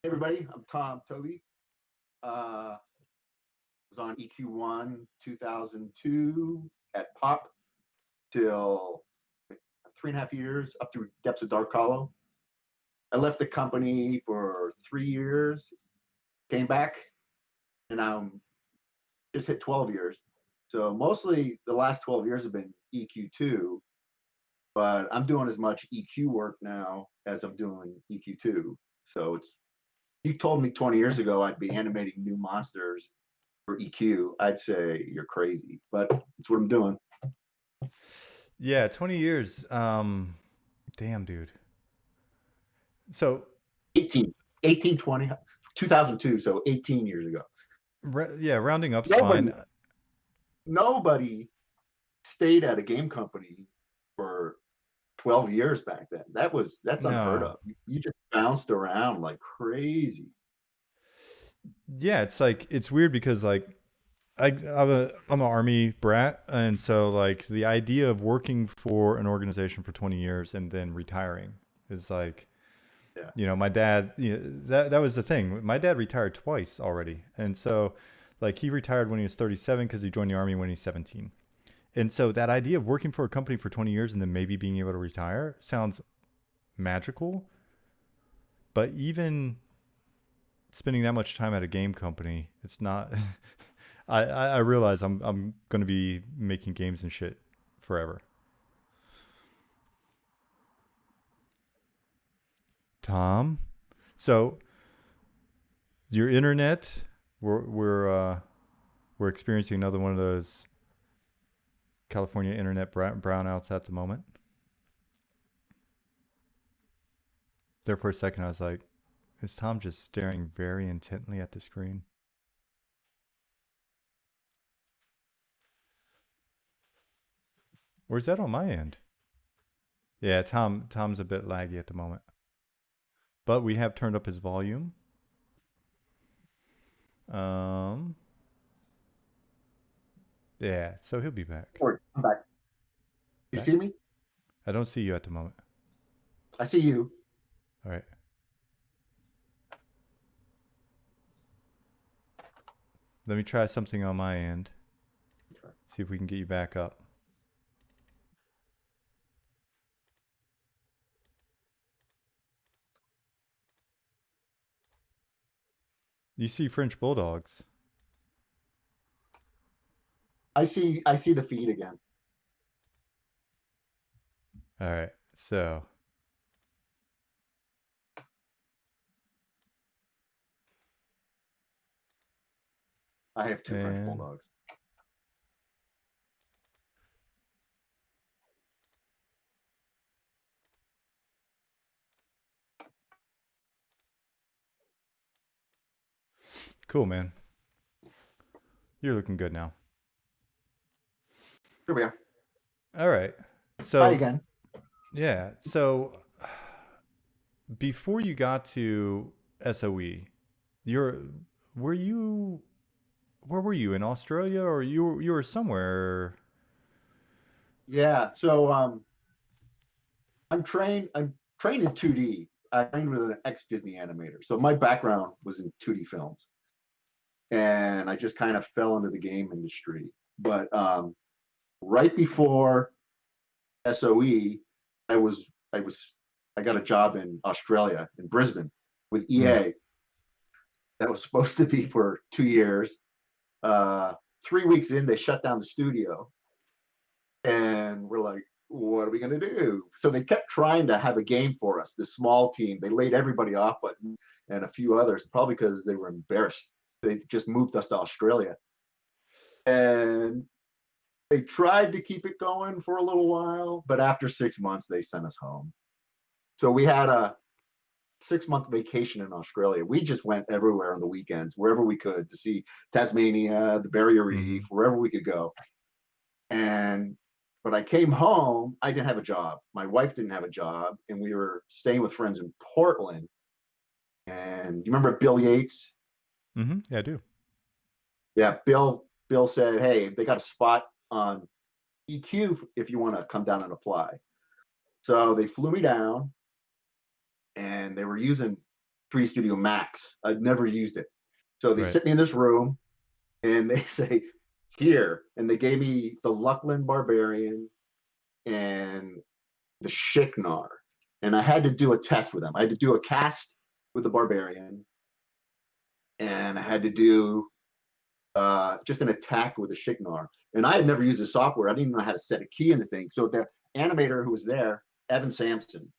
Hey everybody, I'm Tom Tobey. Was on EQ1 2002 at Pop till 3.5 years, up through depths of Dark Hollow. I left the company for 3 years, came back, and I'm just hit 12 years. So mostly the last 12 years have been EQ2, but I'm doing as much EQ work now as I'm doing EQ2. So it's you told me 20 years ago I'd be animating new monsters for EQ, I'd say you're crazy, but it's what I'm doing. Yeah, 20 years. Damn, dude. So, 18, 18, 20, 2002, so 18 years ago. yeah, rounding up's Nobody, fine. nobody stayed at a game company for 12 years back then. That's unheard No. of. You just bounced around like crazy. Yeah, it's like it's weird because I'm an army brat, and so like the idea of working for an organization for 20 years and then retiring is like, Yeah. my dad, that was the thing. My dad retired twice already. And so like he retired when he was 37 because he joined the army when he's 17. And so that idea of working for a company for 20 years and then maybe being able to retire sounds magical. But even spending that much time at a game company, it's not. I realize I'm gonna be making games and shit forever. Tom, so your internet, we're experiencing another one of those California internet brownouts at the moment. There for a second, I was like, is Tom just staring very intently at the screen? Or is that on my end? Yeah, Tom's a bit laggy at the moment. But we have turned up his volume. Um, yeah, so he'll be back. I'm back. You Back? see me? I don't see you at the moment. I see you. All right. Let me try something on my end. See if we can get you back up. You see French bulldogs. I see the feed again. All right. So, I have two French and bulldogs. cool, man. You're looking good now. Here we are. All right. Hi So, again. yeah. So, before you got to SOE, you're were you where were you in Australia or you were somewhere? Yeah. So I'm trained in 2D. I trained with an ex Disney animator. So my background was in 2D films, and I just kind of fell into the game industry. But right before SOE, I was I was I got a job in Australia in Brisbane with Hmm. EA. That was supposed to be for 2 years. 3 weeks in, they shut down the studio, and we're like, what are we going to do? So they kept trying to have a game for us. The small team, they laid everybody off, but and a few others, probably because they were embarrassed. They just moved us to Australia, and they tried to keep it going for a little while, but after 6 months, they sent us home. So we had a 6 month vacation in Australia. We just went everywhere on the weekends, wherever we could to see Tasmania, the Barrier Reef, Mm-hmm. wherever we could go. And but I came home, I didn't have a job. My wife didn't have a job, and we were staying with friends in Portland. And you remember Bill Yates? Mm-hmm. Yeah, I do. Yeah, Bill said, "Hey, they got a spot on EQ if you want to come down and apply." So they flew me down, and they were using 3D Studio Max. I'd never used it. So they Right. sit me in this room and they say, here. And they gave me the Luckland Barbarian and the Shiknar. And I had to do a test with them. I had to do a cast with the Barbarian, and I had to do just an attack with the Shiknar. And I had never used the software. I didn't even know how to set a key in the thing. So the animator who was there, Evan Sampson,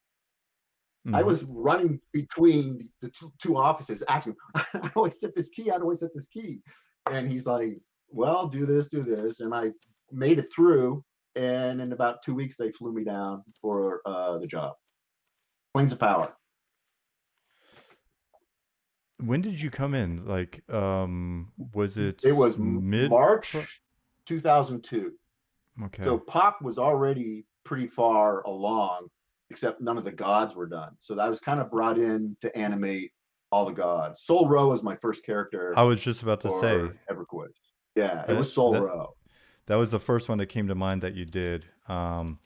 I Mm-hmm. was running between the two offices asking, how do I set this key? How do I set this key? And he's like, well, do this, do this. And I made it through. And in about 2 weeks, they flew me down for the job. Planes of Power. When did you come in? Like, was it It was mid? March 2002. Okay. So Pop was already pretty far along, except none of the gods were done. So I was kind of brought in to animate all the gods. Soul Ro was my first character I was just about to say for EverQuest. Yeah, it that was Soul that Ro. that was the first one that came to mind that you did. Adam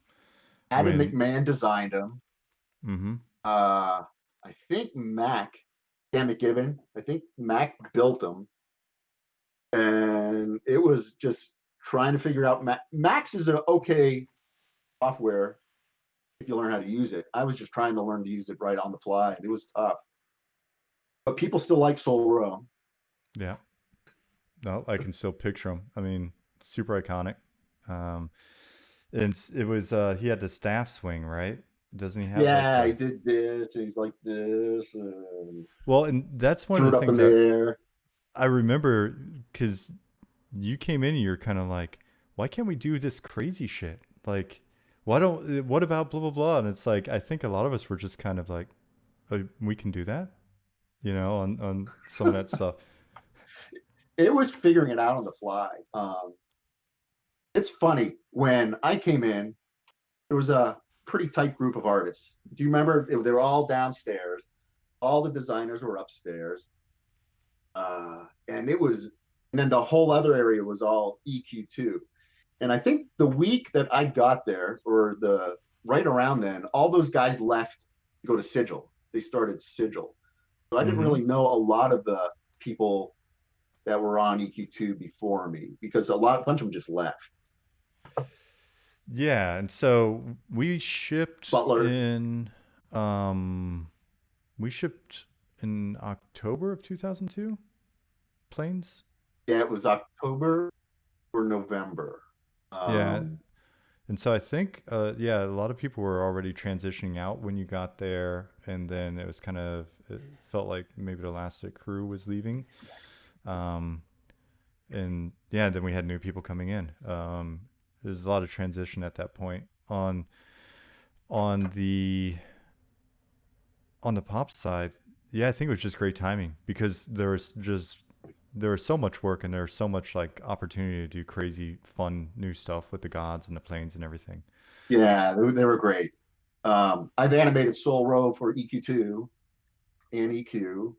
When McMahon designed them. mm-hmm. I think Dan McGibbon, I think Mac built them. And it was just trying to figure out. Max is an okay software if you learn how to use it. I was just trying to learn to use it right on the fly, and it was tough. But people still like Soul Ro. Yeah. No, I can still picture him. I mean, super iconic. Um, and it was he had the staff swing, right? Doesn't he have like Yeah, he the did this, and he's like this, and well, and that's one threw of it the up in things the that air. I remember because you came in and you're kind of like, why can't we do this crazy shit? Like, what about blah, blah, blah? And it's like, I think a lot of us were just kind of like, oh, we can do that, on some of that stuff. It was figuring it out on the fly. It's funny when I came in, there was a pretty tight group of artists. Do you remember? They were all downstairs. All the designers were upstairs, and then the whole other area was all EQ2. And I think the week that I got there, or the right around then, all those guys left to go to Sigil. They started Sigil. So I didn't Hmm. really know a lot of the people that were on EQ2 before me because a bunch of them just left. Yeah. And so Butler, um, we shipped in October of 2002 planes. yeah, it was October or November. Yeah. Um, And so I think, yeah, a lot of people were already transitioning out when you got there, and then it felt like maybe the Elastic crew was leaving, um, and yeah, then we had new people coming in. There's a lot of transition at that point on the on the pop side. Yeah, I think it was just great timing because there was so much work and there was so much like opportunity to do crazy, fun, new stuff with the gods and the planes and everything. yeah, they were great. I've animated Soul Ro for EQ2 and EQ.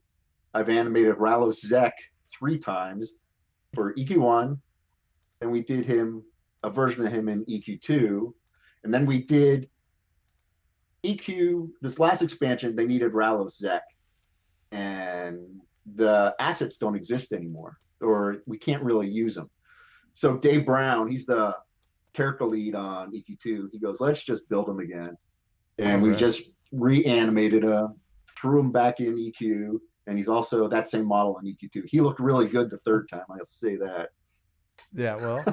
I've animated Ralos Zek 3 times for EQ1, and we did him a version of him in EQ2, and then we did EQ. This last expansion, they needed Ralos Zek, and the assets don't exist anymore, or we can't really use them. So Dave Brown, he's the character lead on EQ2. He goes, "Let's just build him again," All and we right. just reanimated him, threw him back in EQ, and he's also that same model on EQ2. He looked really good the third time. I'll say that. Yeah, well,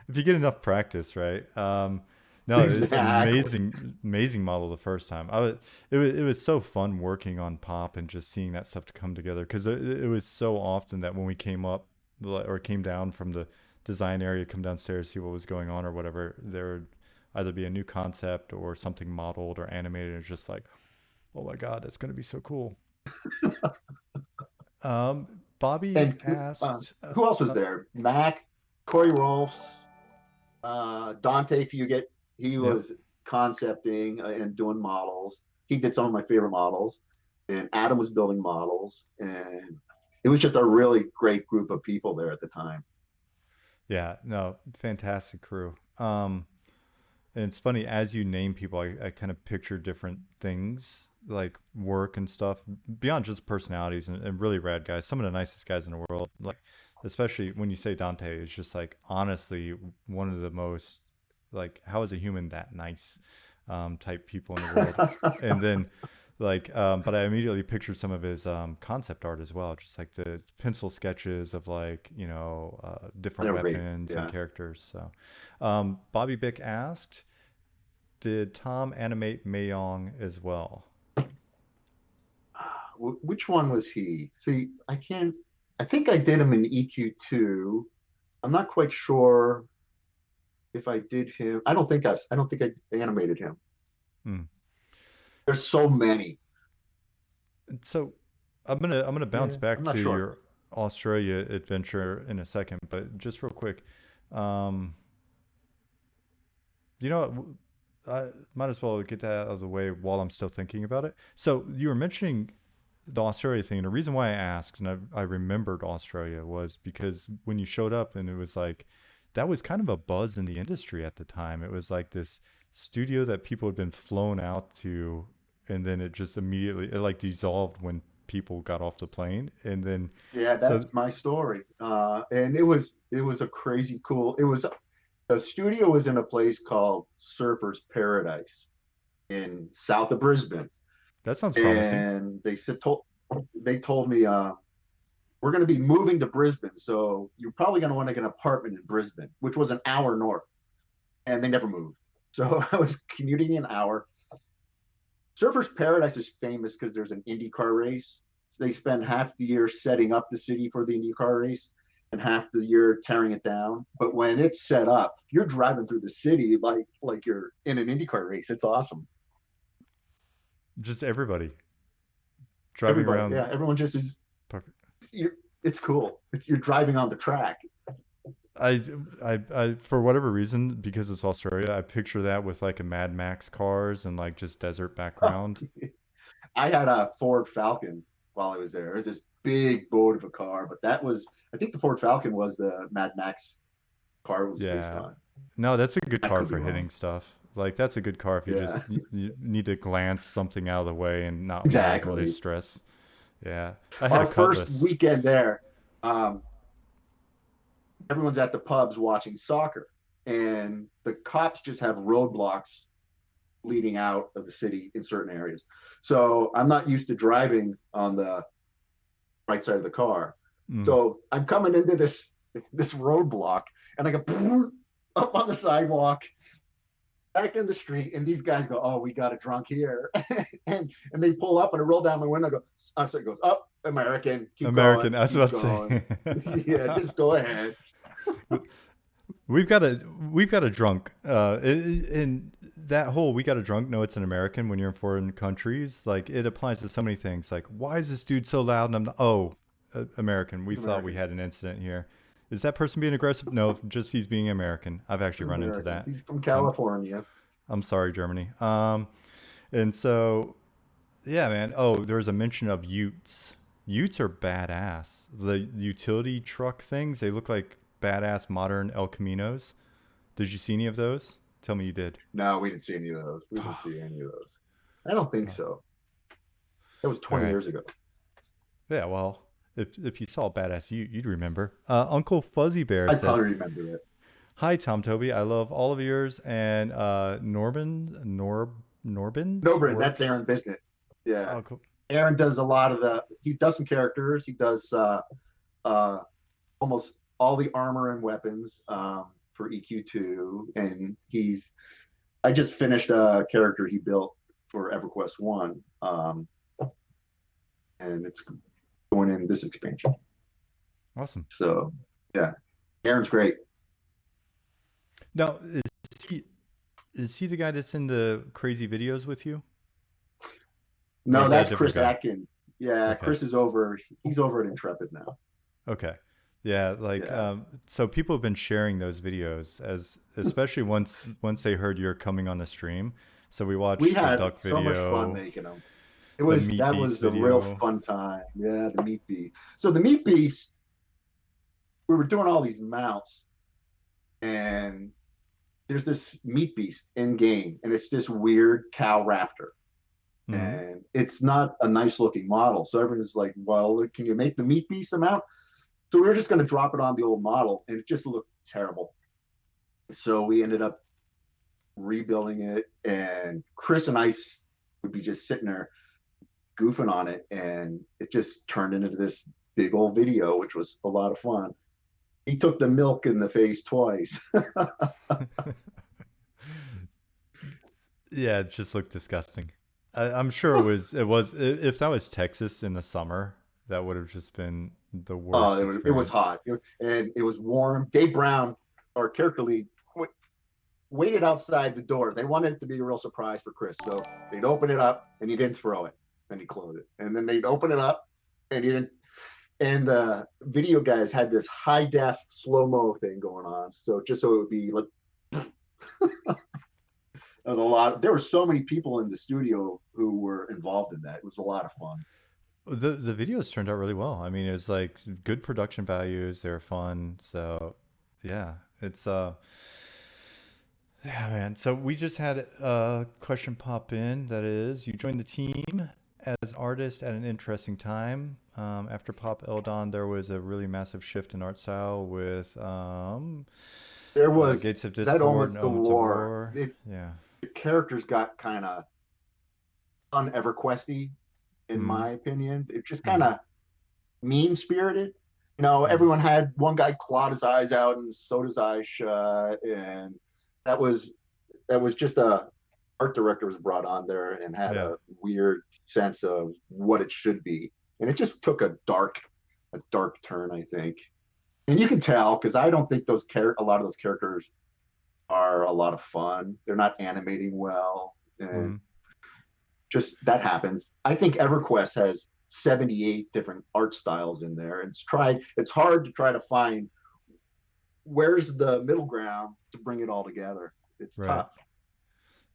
if you get enough practice, right? No, it's Exactly. amazing model the first time. It was so fun working on Pop and just seeing that stuff to come together because it was so often that when we came up or came down from the design area, come downstairs, see what was going on or whatever, there would either be a new concept or something modeled or animated. It's just like, oh my God, that's going to be so cool. Bobby And asked, who else was there? Mac, Corey Rolfs, Dante Fugit. He yep. was concepting and doing models. He did some of my favorite models, and Adam was building models, and it was just a really great group of people there at the time. Yeah, no, fantastic crew. And it's funny as you name people, I kind of picture different things like work and stuff beyond just personalities and really rad guys. Some of the nicest guys in the world. Like especially when you say Dante is just like honestly one of the most like how is a human that nice type people in the world. And then like but I immediately pictured some of his concept art as well, just like the pencil sketches of like different They're great. weapons and Yeah. characters. So Bobby Bick asked, did Tom animate Mayong as well? Which one was he? See, I can't. I think I did him in EQ2. I'm not quite sure if I did him. I don't think I animated him. Hmm. There's so many. So I'm gonna bounce Yeah, I'm back not to sure. your Australia adventure in a second, but just real quick, um, you know what? I might as well get that out of the way while I'm still thinking about it. So you were mentioning the Australia thing, and the reason why I asked and I remembered Australia was because when you showed up and it was like that was kind of a buzz in the industry at the time. It was like this studio that people had been flown out to, and then it just immediately it like dissolved when people got off the plane, and then Yeah, so that's my story. And it was a crazy cool. It was the studio was in a place called Surfers Paradise in south of Brisbane, that sounds promising. and they told me we're going to be moving to Brisbane, so you're probably going to want to get an apartment in Brisbane, which was an hour north, and they never moved. So I was commuting an hour. Surfers Paradise is famous because there's an IndyCar race. So they spend half the year setting up the city for the IndyCar race and half the year tearing it down. But when it's set up, you're driving through the city like you're in an IndyCar race. It's awesome. Just everybody driving Everybody, around. yeah, everyone just is. Perfect. It's cool. You're driving on the track. I, for whatever reason, because it's Australia, I picture that with like a Mad Max cars and like just desert background. I had a Ford Falcon while I was there. It was this big boat of a car, but that was I think the Ford Falcon was the Mad Max car it was based Yeah. on. No, that's a good I car could be for hitting wrong. stuff. Like that's a good car if you Yeah, just you need to glance something out of the way and not really exactly. stress. Yeah. I had a Our first Cutlass. weekend there, um, everyone's at the pubs watching soccer, and the cops just have roadblocks leading out of the city in certain areas. So I'm not used to driving on the right side of the car. Mm. So I'm coming into this roadblock, and I go up on the sidewalk, back in the street, and these guys go, "Oh, we got a drunk here," and they pull up, and I roll down my window. I go, so it goes up, American, American. I was keep about to going. say. Yeah, just go ahead. We've got a drunk. In that whole we got a drunk. No, it's an American. When you're in foreign countries, like it applies to so many things. Like, why is this dude so loud? And I'm not, American. We thought we American, had an incident here. Is that person being aggressive? No, just he's being American. I've actually run into American. that. He's from I'm California. I'm sorry, Germany. And so yeah, man. Oh, there was a mention of Utes. Utes are badass. The utility truck things, they look like badass modern El Caminos. Did you see any of those? Tell me you did. No, we didn't see any of those. We didn't see any of those. I don't think All so. That was 20 right. years ago. Yeah, well, if you saw a badass Ute, you'd remember. Uncle Fuzzy Bear I says, probably remember it. "Hi, Tom Toby. I love all of yours and No, Norbin's Brent, that's works." Aaron Business. Yeah. Oh, cool. Aaron does a lot of he does some characters. He does uh, almost all the armor and weapons for EQ2. And I just finished a character he built for EverQuest 1. And it's going in this expansion. Awesome. So, yeah, Aaron's great. Now, he is he the guy that's in the crazy videos with you, or No, is that a that's different Chris guy? Atkins. Yeah, Okay. Chris is over. He's over at Intrepid now. Okay. Yeah, like Yeah. so people have been sharing those videos as especially once they heard you're coming on the stream. So we We watched the had duck so much fun video, making them. the meat That beast was a real video. fun time. Yeah, the meat beast. So the meat beast, we were doing all these mounts, and there's this meat beast in game, and it's this weird cow raptor. Mm-hmm. and it's not a nice looking model. So everyone's like, well, can you make the meat piece amount? So we were just going to drop it on the old model, and it just looked terrible. So we ended up rebuilding it, and Chris and I would be just sitting there goofing on it, and it just turned into this big old video, which was a lot of fun. He took the milk in the face twice. Yeah, it just looked disgusting. I'm sure if that was Texas in the summer, that would have just been the Oh, worst it was experience. hot, and it was warm. Dave Brown, our character lead, waited outside the door. They wanted it to be a real surprise for Chris, so they'd open it up, and he didn't throw it. Then he closed it, and then they'd open it up, and he didn't. And the video guys had this high def slow mo thing going on, so just so it would be like. There was a lot. There were so many people in the studio who were involved in that. It was a lot of fun. The videos turned out really well. I mean, it was like good production values. They were fun. So yeah, it's yeah, man. So we just had a question pop in. That is, you joined the team as artist at an interesting time. After Pop Eldon, there was a really massive shift in art style with There was Gates of that Discord Omens and Omens of galore. War. Yeah. The characters got kind of un-EverQuesty, in Mm-hmm. my opinion. It just kind Mm-hmm. of mean spirited. You know, everyone had one guy clawed his eyes out and sewed his eyes shut, and that was just a art director was brought on there and had Yeah. a weird sense of what it should be, and it just took a dark turn, I think. And you can tell because I don't think a lot of those characters are a lot of fun. They're not animating well, and Mm-hmm. just that happens. I think EverQuest has 78 different art styles in there. It's hard to try to find where's the middle ground to bring it all together. It's Right. tough.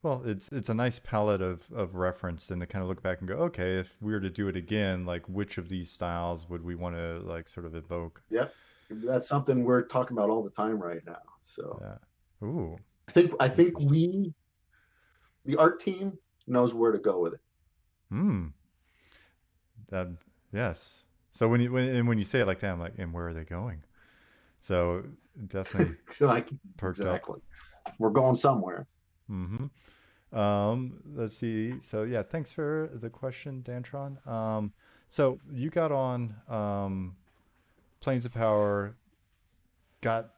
Well, it's a nice palette of reference, and to kind of look back and go, okay, if we were to do it again, like which of these styles would we want to like sort of evoke? Yep. That's something we're talking about all the time right now. So Yeah. Ooh, I think interesting. the art team knows where to go with it. Hmm. That yes. So when you say it like that, I'm like, and where are they going? So definitely So like perked up. exactly. We're going somewhere. Mm-hmm. Let's see. So yeah, thanks for the question, Dantron. So you got on Planes of Power, got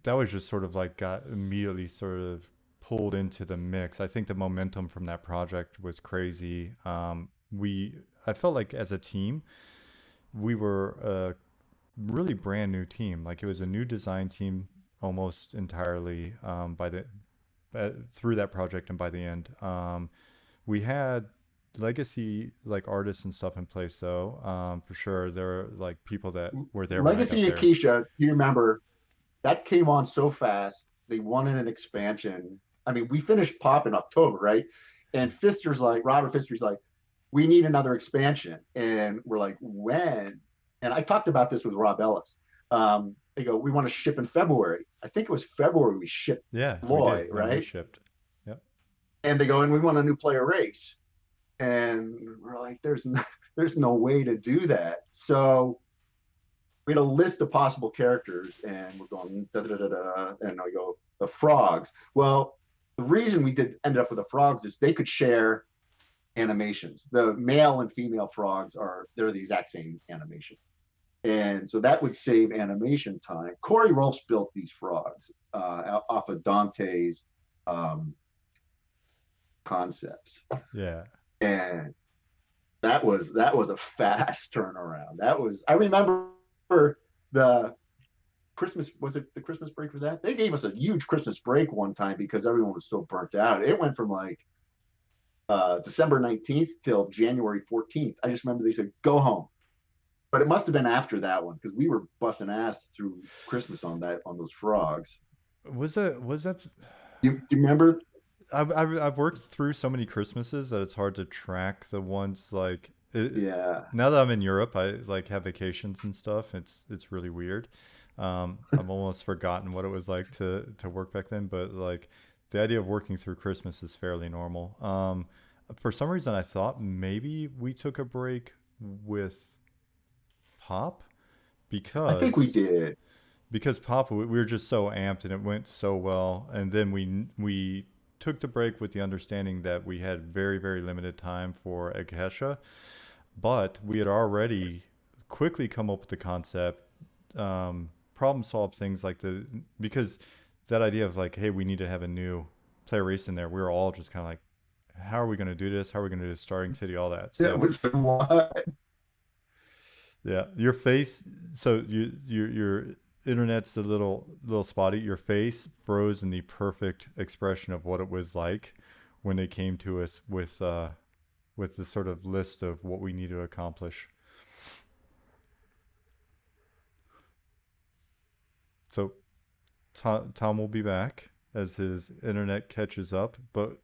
that was just sort of like got immediately sort of pulled into the mix. I think the momentum from that project was crazy. I felt like as a team, we were a really brand new team. Like it was a new design team almost entirely by the through that project and by the end. We had legacy like artists and stuff in place though, for sure. There are like people that were there when I got Legacy there. Ykesha, you remember that came on so fast. They wanted an expansion. I mean, we finished Pop in October, right? And Robert Fister's like, we need another expansion. And we're like, when? And I talked about this with Rob Ellis. They go, we want to ship in February. I think it was February we shipped Yeah, we Loy, did. No, we right? shipped. Yep. And they go, and we want a new player race. And we're like, there's no way to do that. So we had a list of possible characters, and we're going da da da da, and I go the frogs. Well, the reason we did ended up with the frogs is they could share animations. The male and female frogs they're the exact same animation, and so that would save animation time. Corey Rolfs built these frogs off of Dante's um, concepts, Yeah. and that was a fast turnaround. I remember the Christmas was it the Christmas break for that? They gave us a huge Christmas break one time because everyone was so burnt out. It went from like December 19th till January 14th. I just remember they said go home, but it must have been after that one because we were busting ass through Christmas on those frogs. Was that Do you remember? I've worked through so many Christmases that it's hard to track the ones like Yeah, now that I'm in Europe, I like have vacations and stuff. It's really weird. I've almost forgotten what it was like to work back then, but like the idea of working through Christmas is fairly normal. For some reason, I thought maybe we took a break with Pop I think we because did. Pop, we were just so amped and it went so well, and then we took the break with the understanding that we had very very limited time for Ykesha, but we had already quickly come up with the concept, problem solve things like because that idea of like, hey, we need to have a new player race in there. We were all just kind of like, how are we going to do this? How are we going to do starting city? All that. It So was a lot. yeah, your face. So your internet's a little spotty. Your face froze in the perfect expression of what it was like when they came to us with the sort of list of what we need to accomplish. So Tom will be back as his internet catches up, but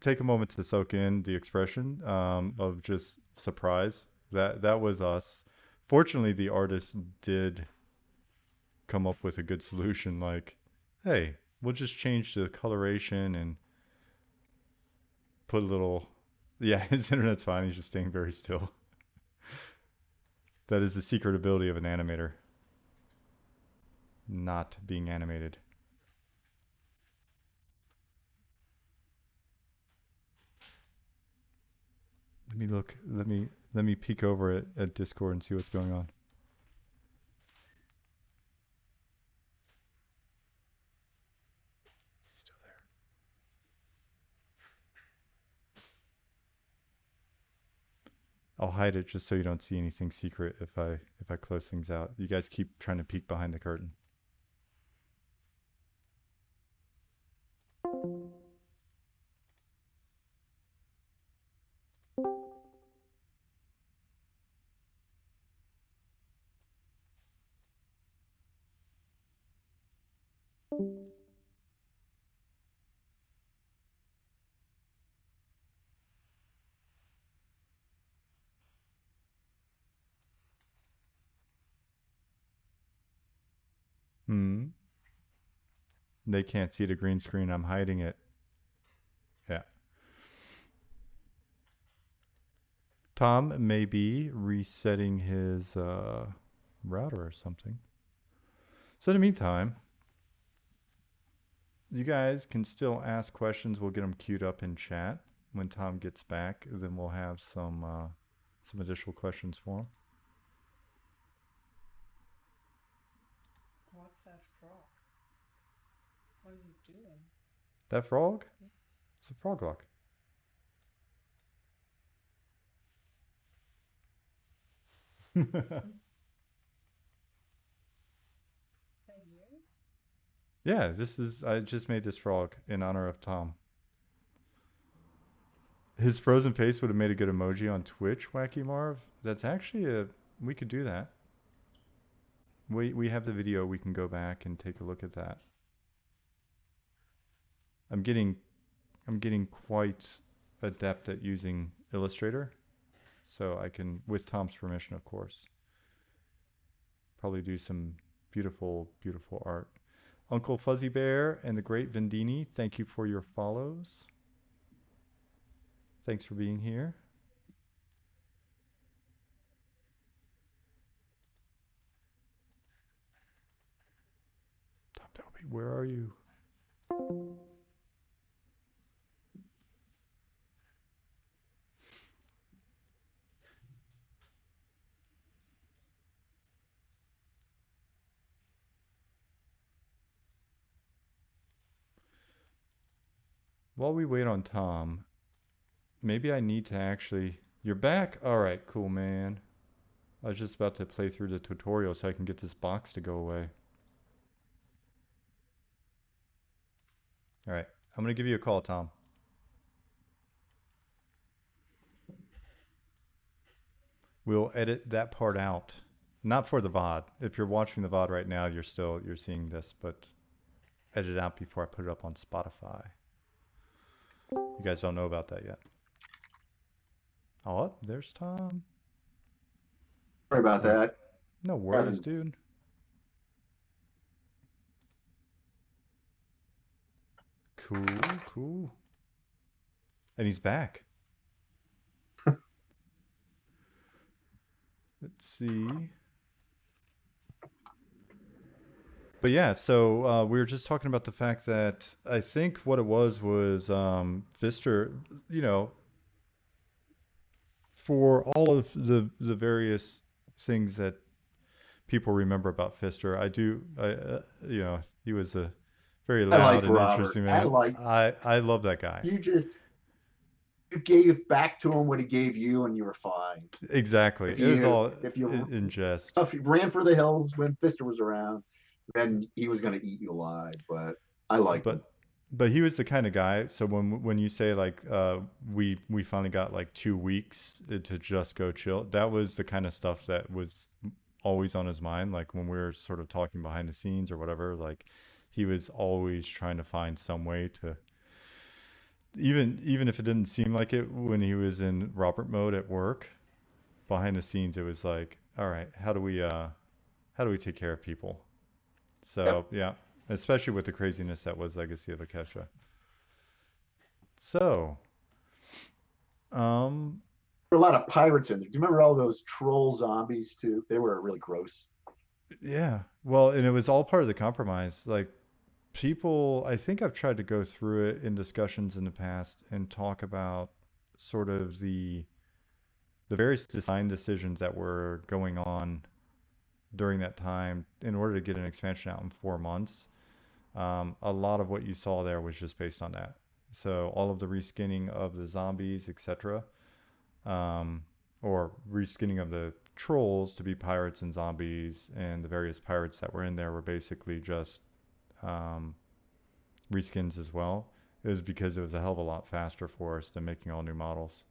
take a moment to soak in the expression of just surprise. That was us. Fortunately, the artist did come up with a good solution. Like, hey, we'll just change the coloration and put a little. Yeah, his internet's fine. He's just staying very still. That is the secret ability of an animator. Not being animated. Let me look. Let me peek over at Discord and see what's going on. It's still there. I'll hide it just so you don't see anything secret if I close things out. You guys keep trying to peek behind the curtain. Hmm. They can't see the green screen. I'm hiding it. Yeah. Tom may be resetting his router or something. So in the meantime, you guys can still ask questions. We'll get them queued up in chat when Tom gets back. Then we'll have some additional questions for him. What's that frog? What are you doing? That frog? Yes. It's a Froglok. Is that yours? Yeah, I just made this frog in honor of Tom. His frozen face would have made a good emoji on Twitch, Wacky Marv. That's actually we could do that. We have the video. We can go back and take a look at that. I'm getting quite adept at using Illustrator, so I can, with Tom's permission, of course, probably do some beautiful art. Uncle Fuzzy Bear and the Great Vendini, thank you for your follows. Thanks for being here. Tom Tobey, where are you? While we wait on Tom, maybe I need to actually... You're back? Alright, cool, man. I was just about to play through the tutorial so I can get this box to go away. Alright, I'm going to give you a call, Tom. We'll edit that part out. Not for the VOD. If you're watching the VOD right now, you're seeing this, but edit it out before I put it up on Spotify. You guys don't know about that yet. Oh, there's Tom. Sorry about that. No worries, dude. Cool. And he's back. Let's see. But yeah, so we were just talking about the fact that I think what it was Pfister, you know, for all of the various things that people remember about Pfister, you know, he was a very I loud like and Robert. interesting I man. like I love that guy. you. Just you gave back to him what he gave you, and you were fine. Exactly. If It was you all if you in jest. if you ran for the hills when Fister was around, then he was going to eat you alive. But I liked him. But he was the kind of guy. So when you say like we finally got like 2 weeks to just go chill, that was the kind of stuff that was always on his mind. Like when we were sort of talking behind the scenes or whatever, like he was always trying to find some way to, even if it didn't seem like it when he was in Robert mode at work, behind the scenes it was like, all right, how do we take care of people? Yep. So yeah, especially with the craziness that was Legacy of Ykesha. So, um, There were a lot of pirates in there. Do you remember all those troll zombies too? They were really gross. yeah. Well, and it was all part of the compromise. Like people, I think I've tried to go through it in discussions in the past and talk about sort of the various design decisions that were going on during that time in order to get an expansion out in 4 months. A lot of what you saw there was just based on that. So all of the reskinning of the zombies, etc., or reskinning of the trolls to be pirates and zombies, and the various pirates that were in there were basically just um, reskins as well. It was because it was a hell of a lot faster for us than making all new models.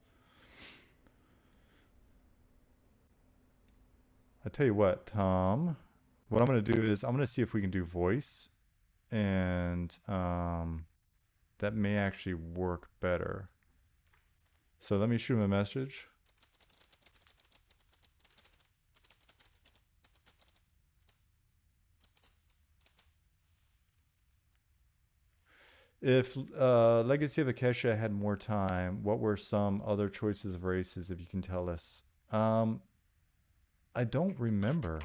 I tell you what, Tom, what I'm going to do is I'm going to see if we can do voice, and that may actually work better. So let me shoot him a message. If Legacy of Ykesha had more time, what were some other choices of races, if you can tell us? I don't remember.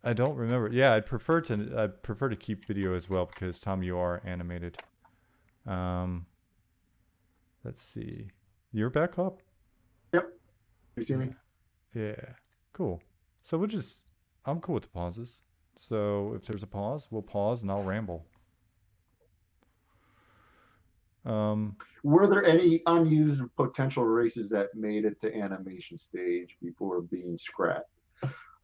I don't remember. Yeah, I'd prefer to keep video as well because Tom, you are animated. Um, let's see. You're back up? Yep. You see Yeah. me? Yeah. Cool. So I'm cool with the pauses. So if there's a pause, we'll pause and I'll ramble. Were there any unused potential races that made it to animation stage before being scrapped?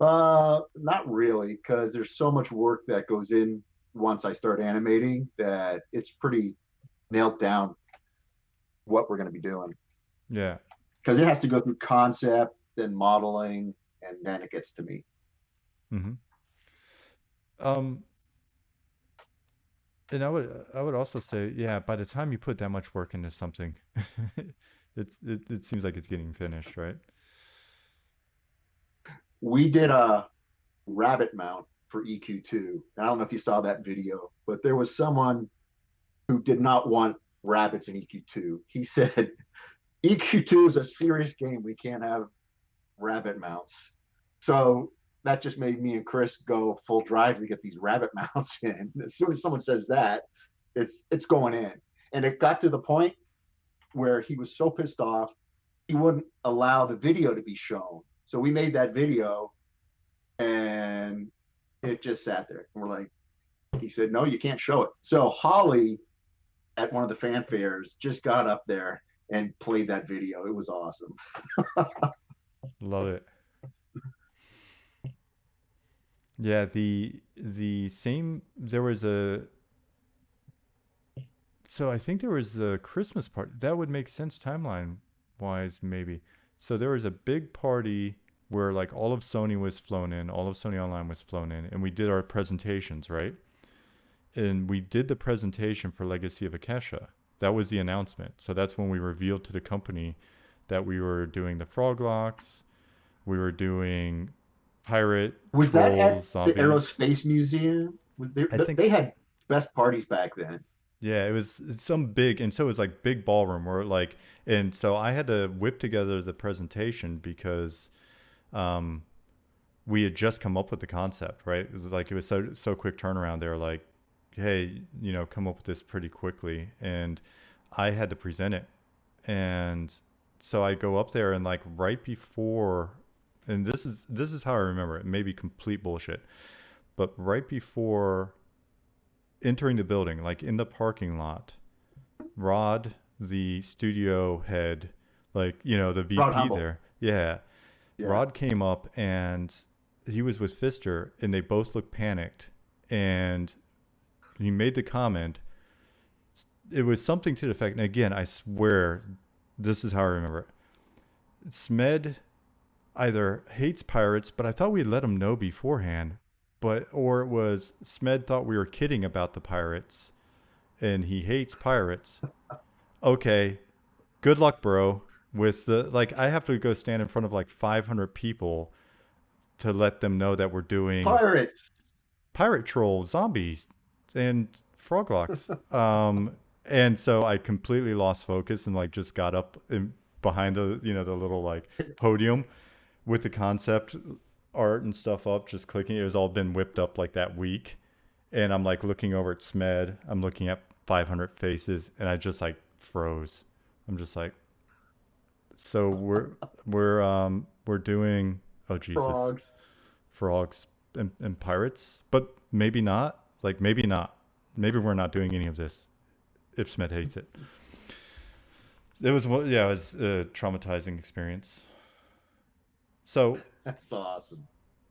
Not really, because there's so much work that goes in once I start animating that it's pretty nailed down what we're going to be doing. Yeah. Because it has to go through concept, then modeling, and then it gets to me. Mm-hmm. And I would also say, yeah, by the time you put that much work into something, it seems like it's getting finished, right? We did a rabbit mount for EQ2. I don't know if you saw that video, but there was someone who did not want rabbits in EQ2. He said, EQ2 is a serious game. We can't have rabbit mounts. So that just made me and Chris go full drive to get these rabbit mounts in. As soon as someone says that, it's going in. And it got to the point where he was so pissed off, he wouldn't allow the video to be shown. So we made that video and it just sat there. And we're like, he said, no, you can't show it. So Holly at one of the fanfares just got up there and played that video. It was awesome. Love it. Yeah, the same there was a so I think there was the Christmas party. That would make sense timeline wise, maybe. So there was a big party where like all of Sony was flown in, all of Sony Online was flown in, and we did our presentations, right? And we did the presentation for Legacy of Ykesha. That was the announcement. So that's when we revealed to the company that we were doing the Froglocks, we were doing pirate Was that trolls, at the zombies. Aerospace Museum? Was there, I think they had best parties back then. Yeah, it was some big, and so it was like big ballroom where like, and so I had to whip together the presentation because um, we had just come up with the concept, right? It was like it was so quick turnaround. They were like, "Hey, come up with this pretty quickly," and I had to present it, and so I go up there and like right before, and this is how I remember it. It may be complete bullshit, but right before entering the building, like in the parking lot, Rod, the studio head, like, the Rod VP Humble. there. Yeah. Yeah. Rod came up and he was with Fister and they both looked panicked. And he made the comment. It was something to the effect, and again, I swear this is how I remember it. Smed either hates pirates, but I thought we let him know beforehand. Or it was Smed thought we were kidding about the pirates and he hates pirates. Okay, good luck, bro. With the like, I have to go stand in front of like 500 people to let them know that we're doing Pirates. pirate troll zombies and froglocks. And so I completely lost focus and like just got up behind the little like podium with the concept art and stuff up, just clicking. It was all been whipped up like that week, and I'm like looking over at Smed. I'm looking at 500 faces, and I just like froze. I'm just like, so we're doing, oh Jesus, Frogs. frogs and pirates, but maybe not. Like maybe not. Maybe we're not doing any of this if Smed hates it. It was a traumatizing experience. So That's awesome.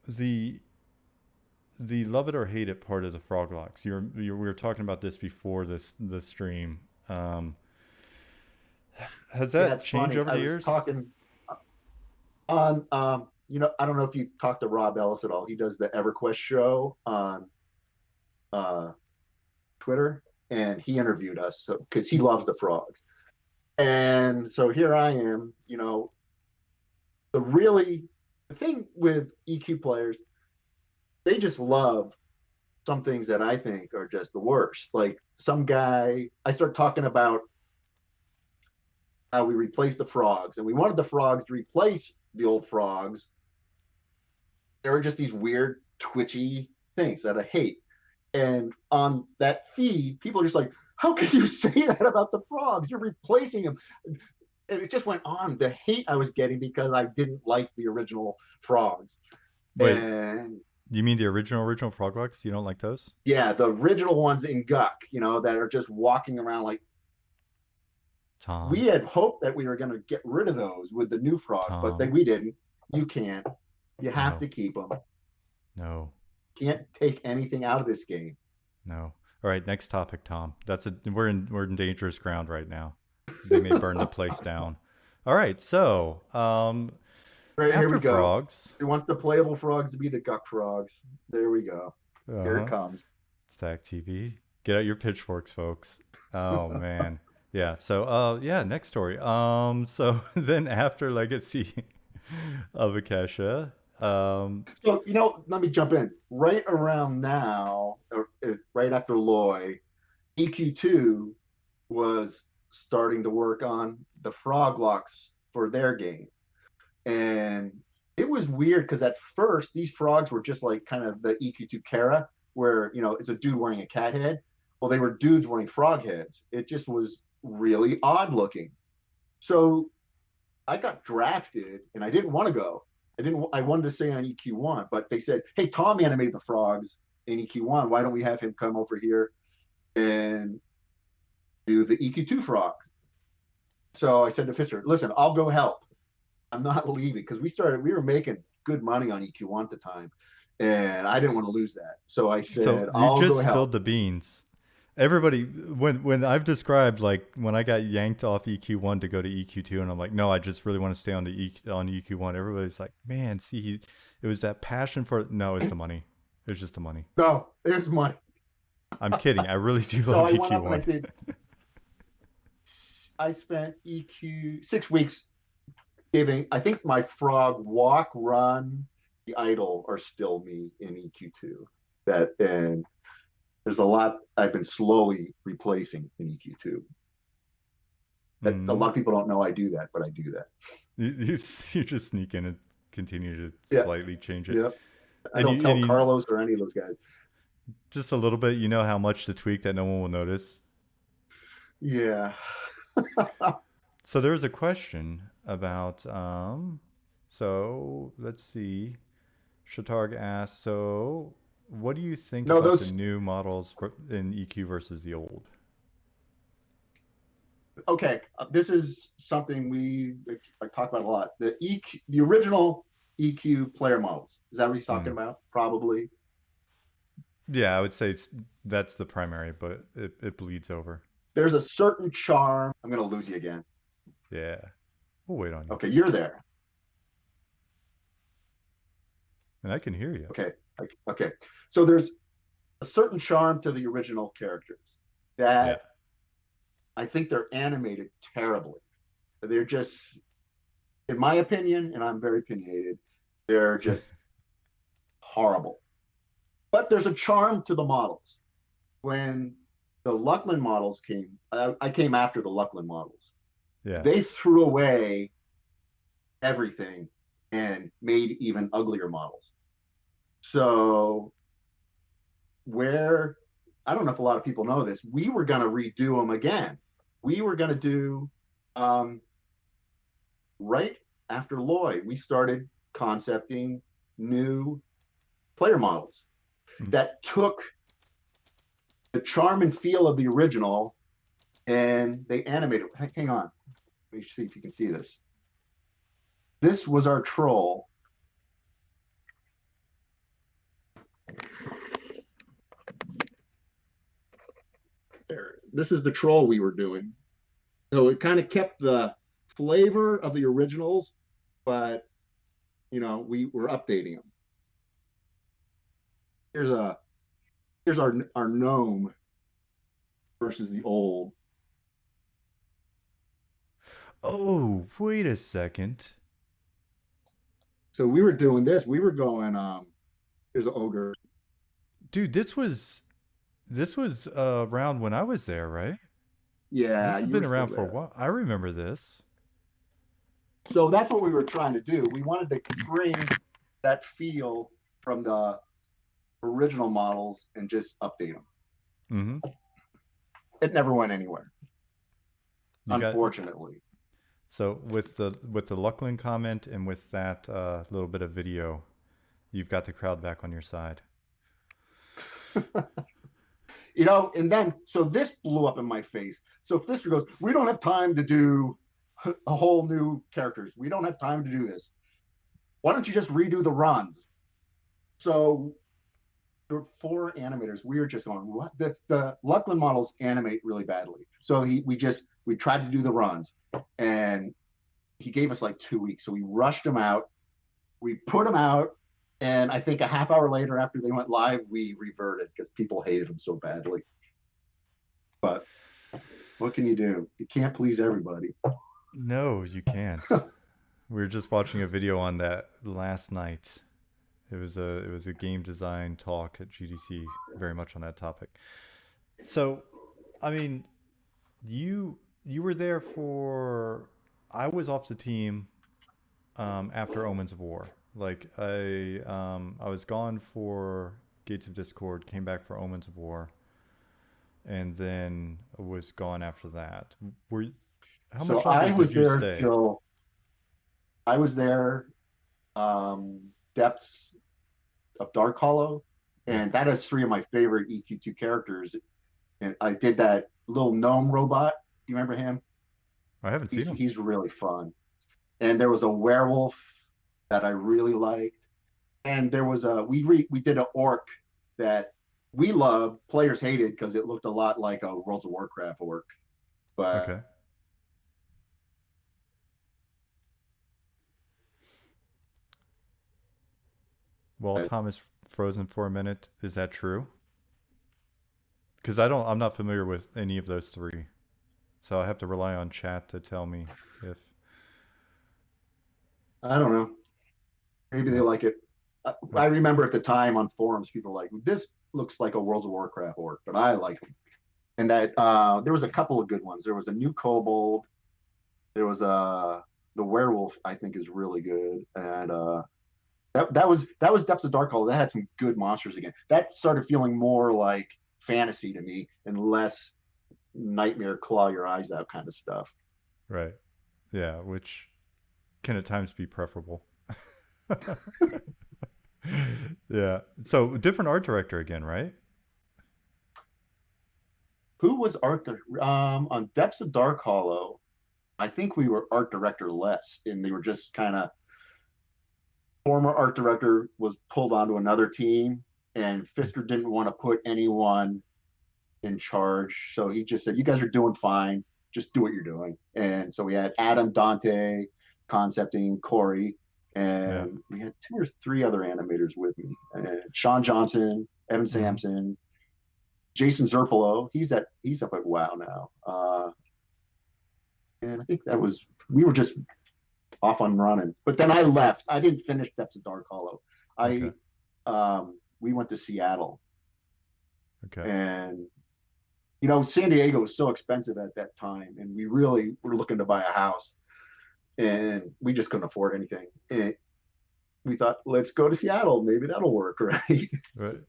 the love it or hate it part of the froglocks. We were talking about this before the stream. Has Yeah, that it's changed funny. over I the was years? talking on, I don't know if you talked to Rob Ellis at all. He does the EverQuest show on uh, Twitter, and he interviewed us because he loves the frogs. And so here I am, the thing with EQ players, they just love some things that I think are just the worst. Like some guy, I start talking about how we replaced the frogs, and we wanted the frogs to replace the old frogs. There were just these weird, twitchy things that I hate. And on that feed, people are just like, how can you say that about the frogs? You're replacing them. And it just went on, the hate I was getting because I didn't like the original frogs. Wait, And you mean the original froglocks? You don't like those? yeah, the original ones in Guck, that are just walking around like, Tom, we had hoped that we were going to get rid of those with the new frogs, but Tom, we didn't. You can't. You have no, to keep them. no, Can't take anything out of this game. no. All right, next topic, Tom. We're in dangerous ground right now. They may burn the place down. All right, so Right, here we after go. frogs, It wants the playable frogs to be the Guck frogs. There we go. Here it uh-huh. comes. Stack TV. Get out your pitchforks, folks. Oh man. Yeah. So yeah, next story. So then after Legacy of Ykesha, So, let me jump in. Right around now, or right after Loy, EQ2 was starting to work on the frog locks for their game. And it was weird because at first these frogs were just like kind of the EQ2 Kara, where it's a dude wearing a cat head. Well, they were dudes wearing frog heads. It just was really odd looking. So I got drafted and I didn't want to go. I wanted to stay on EQ1, but they said, hey, Tom animated the frogs in EQ1. Why don't we have him come over here and do the EQ2 frog? So I said to Fister, listen, I'll go help. I'm not leaving because we were making good money on EQ1 at the time, and I didn't want to lose that. So I so said, you I'll go just help. spilled the beans. Everybody, when I've described like when I got yanked off EQ1 to go to EQ2, and I'm like, no, I just really want to stay on on EQ1. Everybody's like, man, see, it was that passion for. No, it's the money. It was just the money. No, there's money. I'm kidding. I really do So love I went up and EQ1. I spent EQ 6 weeks giving. I think my frog walk, run, the idle are still me in EQ2. That and There's a lot I've been slowly replacing in EQ2. That a lot of people don't know I do that, but I do that. You just sneak in and continue to Yeah, slightly change it. yeah. I And don't tell you Carlos or any of those guys. just a little bit, you know how much to tweak that no one will notice. Yeah. So there's a question about so let's see. Shatarg asks, so what do you think No, about the those. new models in EQ versus the old? Okay, this is something I talk about a lot. The original EQ player models. Is that what he's talking about? Probably. Yeah, I would say that's the primary, but it bleeds over. There's a certain charm. I'm going to lose you again. Yeah. We'll wait on you. Okay, you're there. And I can hear you. Okay. Okay. So there's a certain charm to the original characters that I think they're animated terribly. They're just, in my opinion, and I'm very opinionated, they're just horrible. But there's a charm to the models. When the Luckland models came, I came after the Luckland models. Yeah. They threw away everything and made even uglier models. So I don't know if a lot of people know this, we were going to redo them again. We were going to do, right after Lloyd, we started concepting new player models that took the charm and feel of the original and they animated. Hang on. Let me see if you can see this. This was our troll. There. This is the troll we were doing. So it kind of kept the flavor of the originals, but we were updating them. Here's our gnome versus the old. Oh, wait a second. So we were doing this. We were going. Here's an ogre. Dude, this was around when I was there, right? Yeah, This has been around for a while. I remember this. So that's what we were trying to do. We wanted to bring that feel from the original models and just update them. Mm-hmm. It never went anywhere, unfortunately. So with the Luckland comment and with that little bit of video, you've got the crowd back on your side. And then so this blew up in my face. So Fister goes, "We don't have time to do a whole new characters. We don't have time to do this. Why don't you just redo the runs?" So there were 4 animators. We were just going, what? The Luckland models animate really badly. So we tried to do the runs, and he gave us like 2 weeks. So we rushed them out. We put them out, and I think a half hour later, after they went live, we reverted because people hated them so badly. But what can you do? You can't please everybody. No, you can't. We were just watching a video on that last night. It was a game design talk at GDC, very much on that topic. So, I mean, you were there for. I was off the team after Omens of War. Like I was gone for Gates of Discord, came back for Omens of War, and then was gone after that. How much longer did you stay? I was there depths of Dark Hollow, and that has 3 of my favorite EQ2 characters. And I did that little gnome robot. Do you remember him? I haven't seen him. He's really fun. And there was a werewolf that I really liked. And there was we did an orc that we loved. Players hated because it looked a lot like a World of Warcraft orc. But okay. Well, Tom is frozen for a minute. Is that true? Because I'm not familiar with any of those 3, so I have to rely on chat to tell me if. I don't know. Maybe they like it. I remember at the time on forums, people were like, "This looks like a World of Warcraft orc, but I like him. And that there was a couple of good ones. There was a new kobold. There was the werewolf, I think, is really good. And that was Depths of Dark Hollow. That had some good monsters again. That started feeling more like fantasy to me and less nightmare claw your eyes out kind of stuff. Right. Yeah, which can at times be preferable. Yeah. So different art director again, right? Who was on Depths of Dark Hollow? I think we were art director less, and they were just kind of former art director was pulled onto another team, and Fisker didn't want to put anyone in charge, so he just said, "You guys are doing fine. Just do what you're doing." And so we had Adam, Dante, concepting, Corey, and we had 2 or 3 other animators with me. And Sean Johnson, Evan Sampson, Jason Zerpolo. He's up at WoW now. And I think we were just off on running. But then I left. I didn't finish Depths of Dark Hollow. We went to Seattle. Okay. And San Diego was so expensive at that time, and we really were looking to buy a house, and we just couldn't afford anything. And we thought, let's go to Seattle. Maybe that'll work, right? Right.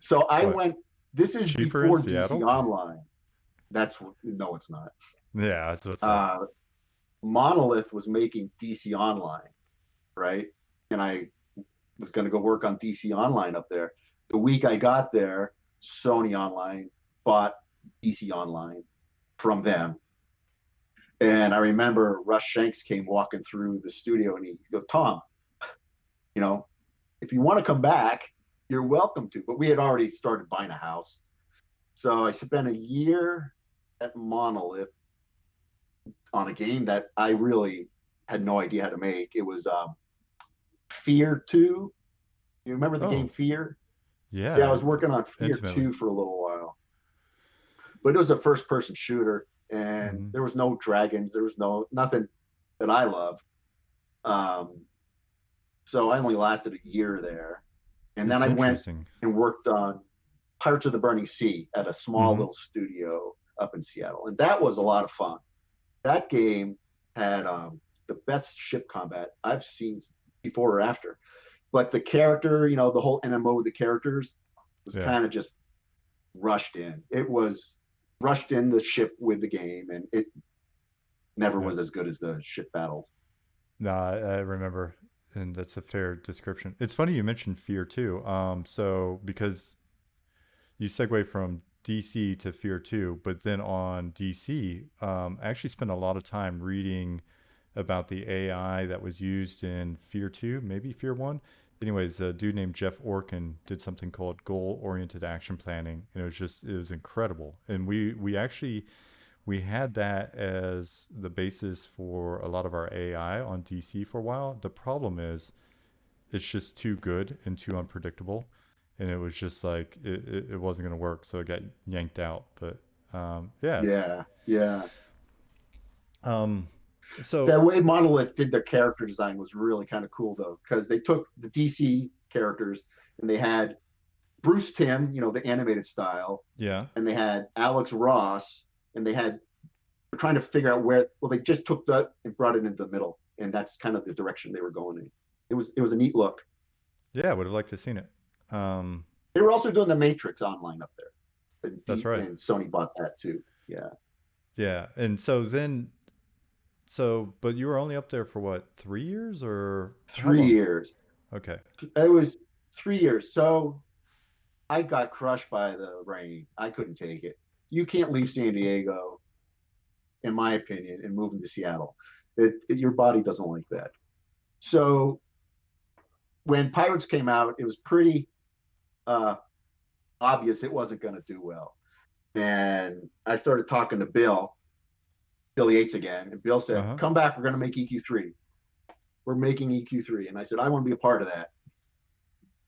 So I went. This is cheaper before in Seattle? DC Online. No, it's not. Yeah, that's what's up. Monolith was making DC Online, right? And I was going to go work on DC Online up there. The week I got there, Sony Online bought DC Online from them. And I remember Russ Shanks came walking through the studio, and he goes, "Tom, if you want to come back, you're welcome to." But we had already started buying a house. So I spent a year at Monolith on a game that I really had no idea how to make. It was Fear 2. You remember the game Fear? Yeah. Yeah, I was working on Fear intimately. 2 for a little while. But it was a first-person shooter, and there was no dragons. There was nothing that I loved. So I only lasted a year there. And then I went and worked on Pirates of the Burning Sea at a small little studio up in Seattle. And that was a lot of fun. That game had the best ship combat I've seen before or after. But the character, the whole MMO with the characters was kind of just rushed in. It was rushed in the ship with the game, and it never was as good as the ship battles. No, I remember, and that's a fair description. It's funny you mentioned Fear too. So because you segue from DC to Fear 2, but then on DC, I actually spent a lot of time reading about the AI that was used in Fear 2, maybe Fear 1. Anyways, a dude named Jeff Orkin did something called goal-oriented action planning, and it was incredible. And we had that as the basis for a lot of our AI on DC for a while. The problem is it's just too good and too unpredictable. And it was just like, it wasn't going to work. So it got yanked out. But yeah. So that way Monolith did their character design was really kind of cool, though, because they took the DC characters and they had Bruce Timm, the animated style. Yeah. And they had Alex Ross, and they're trying to figure out they just took that and brought it into the middle. And that's kind of the direction they were going in. It was a neat look. Yeah, I would have liked to have seen it. They were also doing the Matrix Online up there. That's right. And Sony bought that too. Yeah. Yeah. And but you were only up there for what, 3 years or 3 years? Okay. It was 3 years. So I got crushed by the rain. I couldn't take it. You can't leave San Diego, in my opinion, and move into Seattle. Your body doesn't like that. So when Pirates came out, it was pretty obvious it wasn't going to do well. And I started talking to Bill Yates again, and Bill said, "Come back, we're going to make EQ3. We're making EQ3." And I said, "I want to be a part of that."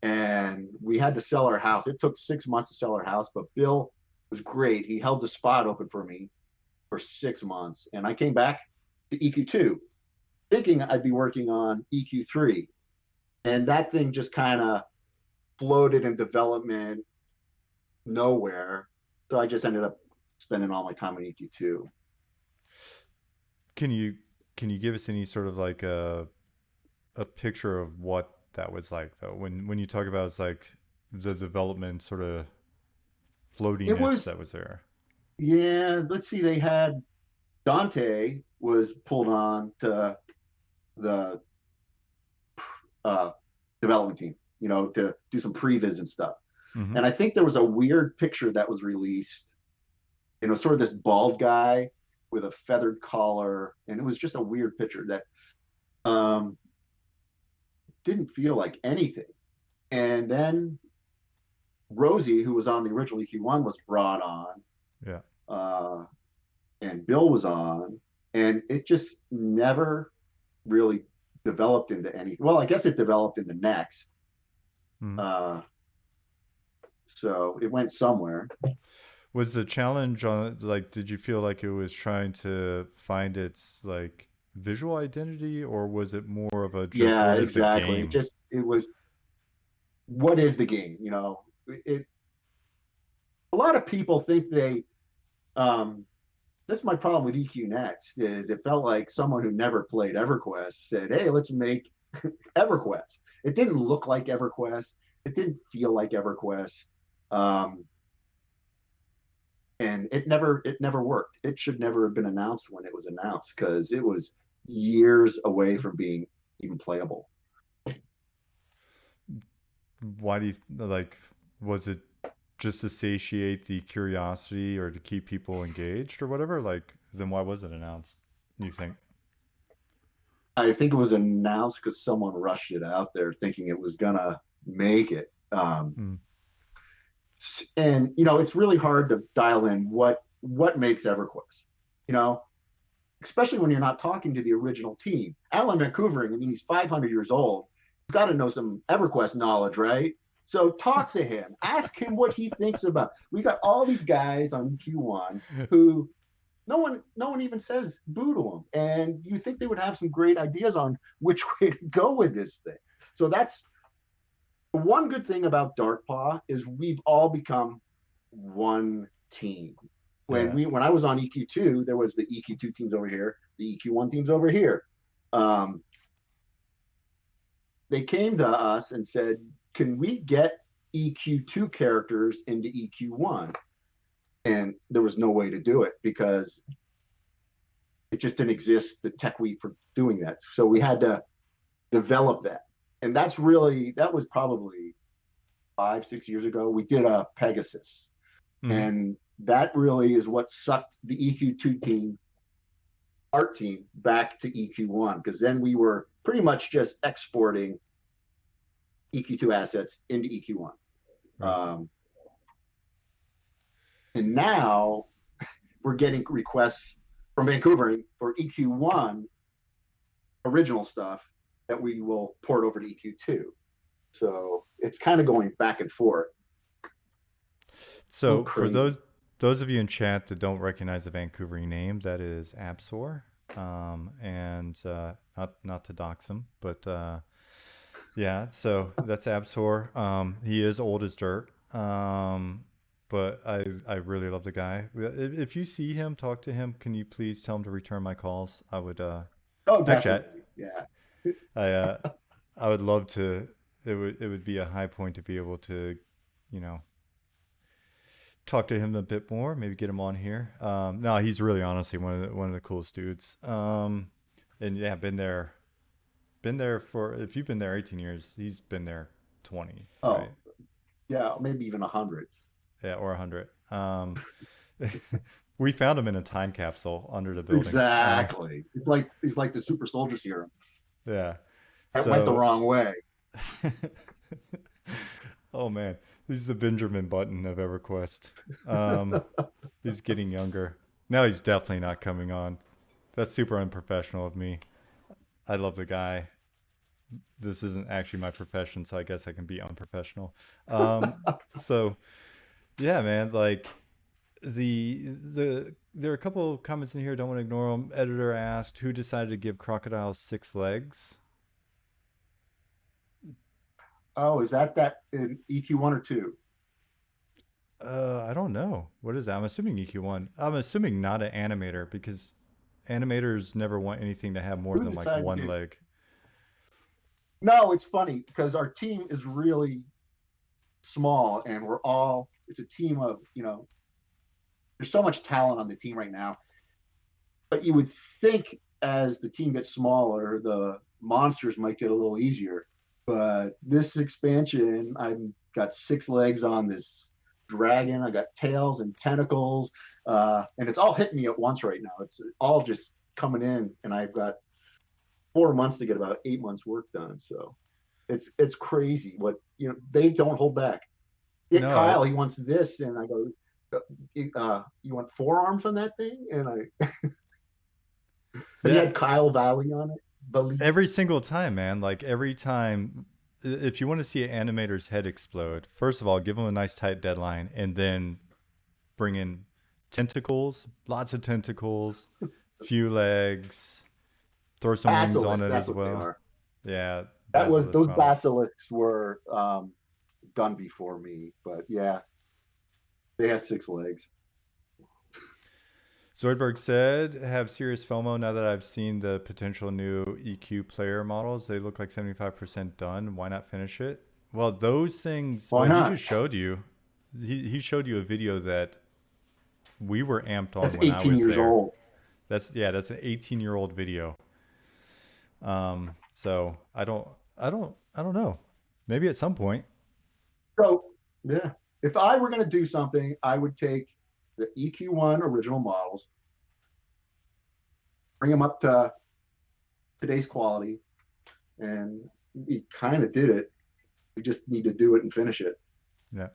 And we had to sell our house. It took 6 months to sell our house, but Bill was great. He held the spot open for me for 6 months. And I came back to EQ2 thinking I'd be working on EQ3. And that thing just kind of floated in development. nowhere. So I just ended up spending all my time on EQ2. Can you give us any sort of like a picture of what that was like though? When you talk about it's like the development sort of It floatiness was, that was there. yeah, let's see, they had Dante was pulled on to the uh, development team, to do some previs and stuff. Mm-hmm. And I think there was a weird picture that was released, sort of this bald guy with a feathered collar. And it was just a weird picture that um, didn't feel like anything. And then Rosie, who was on the original EQ1, was brought on, Yeah. uh, and Bill was on, and it just never really developed into anything. Well, I guess it developed into Next. Mm-hmm. So it went somewhere. Was the challenge on like did you feel like it was trying to find its like visual identity or was it more of a just Yeah, what is the exactly. game? It was, what is the game? It, a lot of people think this is my problem with EQ Next is it felt like someone who never played EverQuest said, hey, let's make EverQuest. It didn't look like EverQuest. It didn't feel like EverQuest. Um, and it never worked. It should never have been announced when it was announced because it was years away from being even playable. Why do you like was it just to satiate the curiosity or to keep people engaged or whatever? Like then why was it announced? You think? I think it was announced because someone rushed it out there thinking it was gonna make it. Mm. And it's really hard to dial in what makes EverQuest. You know, especially when you're not talking to the original team. Alan Vancouvering, I mean, he's 500 years old. He's got to know some EverQuest knowledge, right? So talk to him, ask him what he thinks about. We got all these guys on Q1 who no one even says boo to them, and you think they would have some great ideas on which way to go with this thing. So that's one good thing about Darkpaw is we've all become one team. When Yeah. I was on EQ2, there was the EQ2 teams over here, the EQ1 teams over here. Um, they came to us and said, "Can we get EQ2 characters into EQ1?" And there was no way to do it because it just didn't exist, the tech week for doing that. So we had to develop that. And that was probably 5-6 years ago. We did a Pegasus. Mm-hmm. And that really is what sucked the EQ2 team, art team, back to EQ1, because then we were pretty much just exporting EQ2 assets into EQ1. Right. And now we're getting requests from Vancouver for EQ1 original stuff that we will port over to EQ2. So it's kind of going back and forth. So for those of you in chat that don't recognize the Vancouvering name, that is Absor, and not to dox him, but yeah. So that's Absor. He is old as dirt, but I really love the guy. If you see him, talk to him. Can you please tell him to return my calls? I would. Oh, Actually, definitely. Yeah. I would love to. It would be a high point to be able to, you know, talk to him a bit more, maybe get him on here. No, he's really honestly one of the coolest dudes. And yeah, been there for if you've been there 18 years, he's been there 20, Oh, right? yeah, maybe even 100. Yeah, or 100. We found him in a time capsule under the building. Exactly. He's like the super soldier serum. Yeah. That went the wrong way. Oh man, he's the Benjamin Button of EverQuest. He's getting younger. No, he's definitely not coming on. That's super unprofessional of me. I love the guy. This isn't actually my profession, so I guess I can be unprofessional. So yeah, man, like there are a couple of comments in here. Don't want to ignore them. Editor asked, "Who decided to give crocodiles 6 legs?" Oh, is that in EQ1 or 2? I don't know. What is that? I'm assuming EQ1. I'm assuming not an animator because animators never want anything to have more Who than like decided one to? leg. No, it's funny because our team is really small, and it's a team of, there's so much talent on the team right now. But you would think as the team gets smaller, the monsters might get a little easier. But this expansion, I've got 6 legs on this dragon. I got tails and tentacles, and it's all hitting me at once right now. It's all just coming in, and I've got 4 months to get about 8 months work done. So it's crazy what they don't hold back. Get No, Kyle, he wants this, and I go, you want forearms on that thing? And he yeah, had Kyle Valley on it. Valley. every single time, man. Like every time, if you want to see an animator's head explode, first of all, give them a nice tight deadline, and then bring in tentacles, lots of tentacles, few legs, throw some wings on Basilisks, it that's as what they well. are. Yeah, That was basilisk those models. basilisks were done before me, but yeah, they have 6 legs. Zoidberg said, have serious FOMO now that I've seen the potential new EQ player models. They look like 75% done. Why not finish it? Well, those things, Why what he not? just showed you, he showed you a video that we were amped on That's when I 18 was years there. old. That's an 18-year-old video. So I don't know. Maybe at some point. So yeah, if I were going to do something, I would take the EQ1 original models, bring them up to today's quality, and we kind of did it. We just need to do it and finish it. Yeah.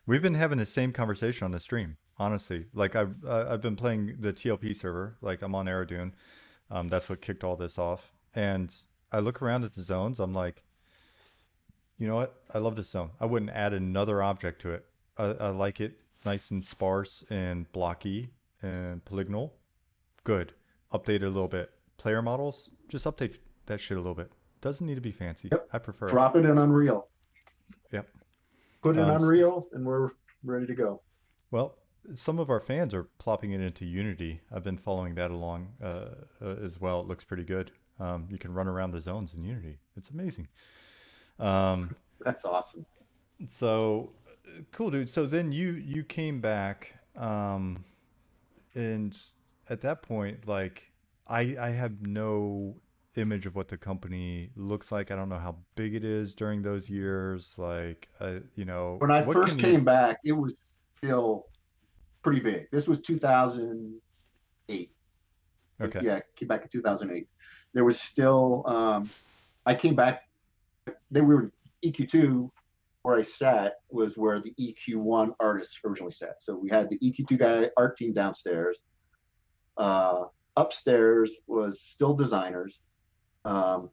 We've been having the same conversation on the stream, honestly. Like I've been playing the TLP server, like I'm on Aerodune. That's what kicked all this off. And I look around at the zones. I'm like, you know what? I love this zone. I wouldn't add another object to it. I like it nice and sparse and blocky and polygonal. Good. Update it a little bit. Player models, just update that shit a little bit. Doesn't need to be fancy. Yep. I prefer it. Drop it in Unreal. Yep. Put it in Um, Unreal, and we're ready to go. Well, some of our fans are plopping it into Unity. I've been following that along as well. It looks pretty good. You can run around the zones in Unity. It's amazing. Um, That's awesome. so cool, dude. So then you came back, and at that point, like I have no image of what the company looks like. I don't know how big it is during those years. Like, When I what first can you? came back, it was still pretty big. This was 2008. Okay. Yeah, came back in 2008. There was still, I came back, they were EQ2, where I sat was where the EQ1 artists originally sat. So we had the EQ2 guy, art team downstairs. Uh, Upstairs was still designers, um,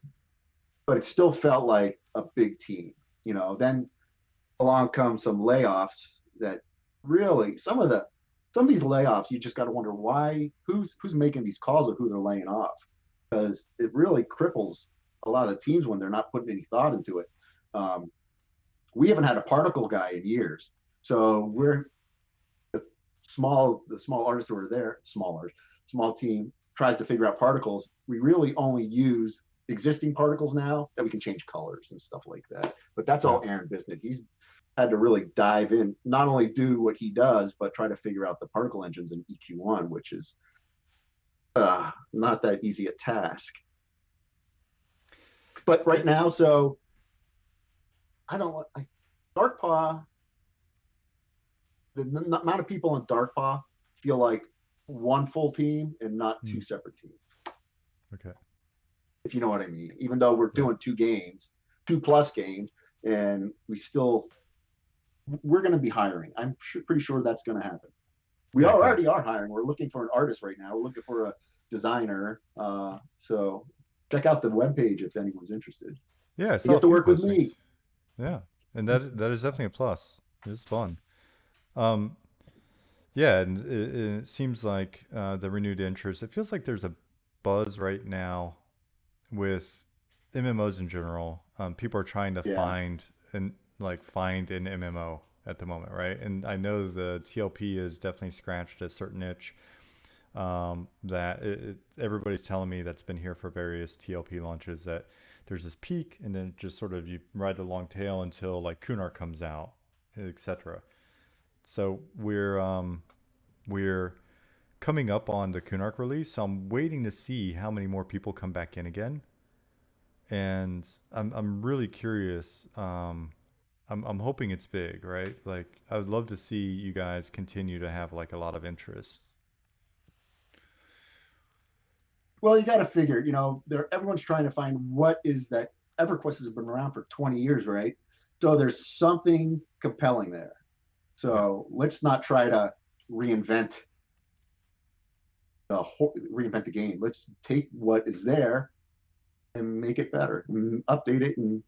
but it still felt like a big team. Then along come some layoffs that really some of these layoffs you just got to wonder who's making these calls of who they're laying off, because it really cripples a lot of the teams when they're not putting any thought into it. Um, we haven't had a particle guy in years, so we're the small artists who are there, small team tries to figure out particles. We really only use existing particles now that we can change colors and stuff like that. But that's Yeah. all Aaron Bisnet. He's had to really dive in, not only do what he does, but try to figure out the particle engines in EQ1, which is not that easy a task. But right now, so I don't Darkpaw, the amount of people in Darkpaw feel like one full team and not two separate teams, Okay. if you know what I mean. Even though we're Yeah. doing 2+ games, and we're going to be hiring. I'm pretty sure that's going to happen. We Yeah. already Because are hiring. We're looking for an artist right now. We're looking for a designer. So check out the webpage if anyone's interested. yeah, I You saw get a to few work with me. postings. Yeah, and that is definitely a plus. It's fun. Um, yeah, and it seems like the renewed interest. It feels like there's a buzz right now with MMOs in general. People are trying to Yeah. find an MMO. at the moment, right? And I know the TLP has definitely scratched a certain itch that everybody's telling me that's been here for various TLP launches that there's this peak and then just sort of you ride the long tail until like Kunar comes out, etc. So we're coming up on the Kunark release, so I'm waiting to see how many more people come back in again, and I'm really curious. I'm hoping it's big, right? Like I would love to see you guys continue to have like a lot of interest. Well, you got to figure, everyone's trying to find what is that. EverQuest has been around for 20 years, right? So there's something compelling there. So let's not try to reinvent reinvent the game. Let's take what is there and make it better, and update it, and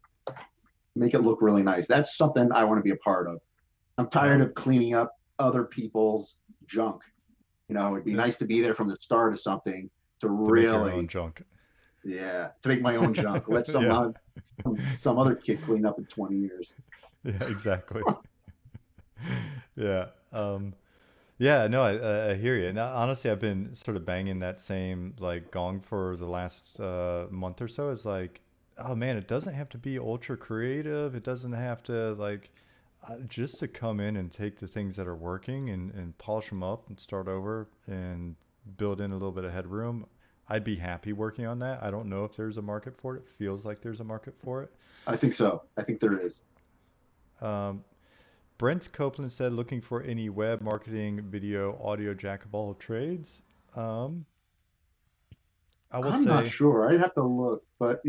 make it look really nice. That's something I want to be a part of. I'm tired of cleaning up other people's junk. It'd be nice to be there from the start of something to really make your own junk. Yeah, to make my own junk. Let some other kid clean up in 20 years. Yeah, exactly. Yeah. Yeah, no, I hear you. Now, honestly, I've been sort of banging that same like gong for the last month or so. Is like, oh man, it doesn't have to be ultra creative. It doesn't have to like just to come in and take the things that are working and polish them up and start over and build in a little bit of headroom. I'd be happy working on that. I don't know if there's a market for it. It feels like there's a market for it. I think so. I think there is. Brent Copeland said, looking for any web marketing, video, audio jack of all trades. I'm not sure. I'd have to look, but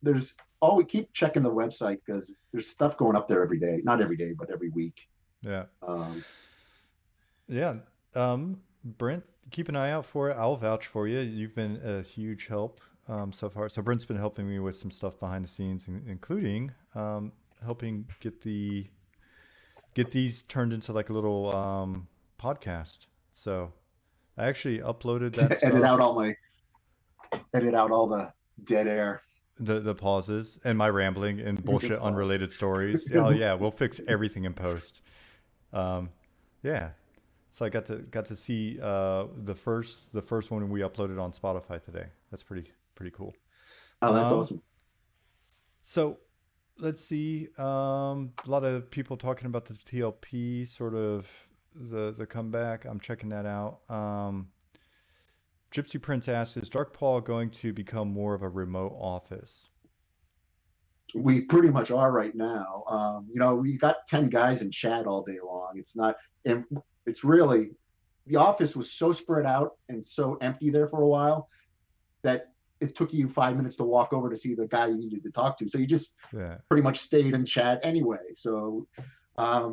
there's we keep checking the website because there's stuff going up there every day. Not every day, but every week. Yeah. Brent, keep an eye out for it. I'll vouch for you. You've been a huge help so far. So Brent's been helping me with some stuff behind the scenes, including helping get these turned into like a little podcast. So I actually uploaded that stuff. Edit out all the dead air. The pauses and my rambling and bullshit unrelated stories. Oh yeah, we'll fix everything in post. Yeah. So I got to see the first one we uploaded on Spotify today. That's pretty cool. Oh, that's awesome. So let's see. A lot of people talking about the TLP, sort of the comeback. I'm checking that out. Gypsy Prince asks, is Darkpaw going to become more of a remote office? We pretty much are right now. We got 10 guys in chat all day long. It's really, the office was so spread out and so empty there for a while that it took you 5 minutes to walk over to see the guy you needed to talk to. So you just pretty much stayed in chat anyway. So I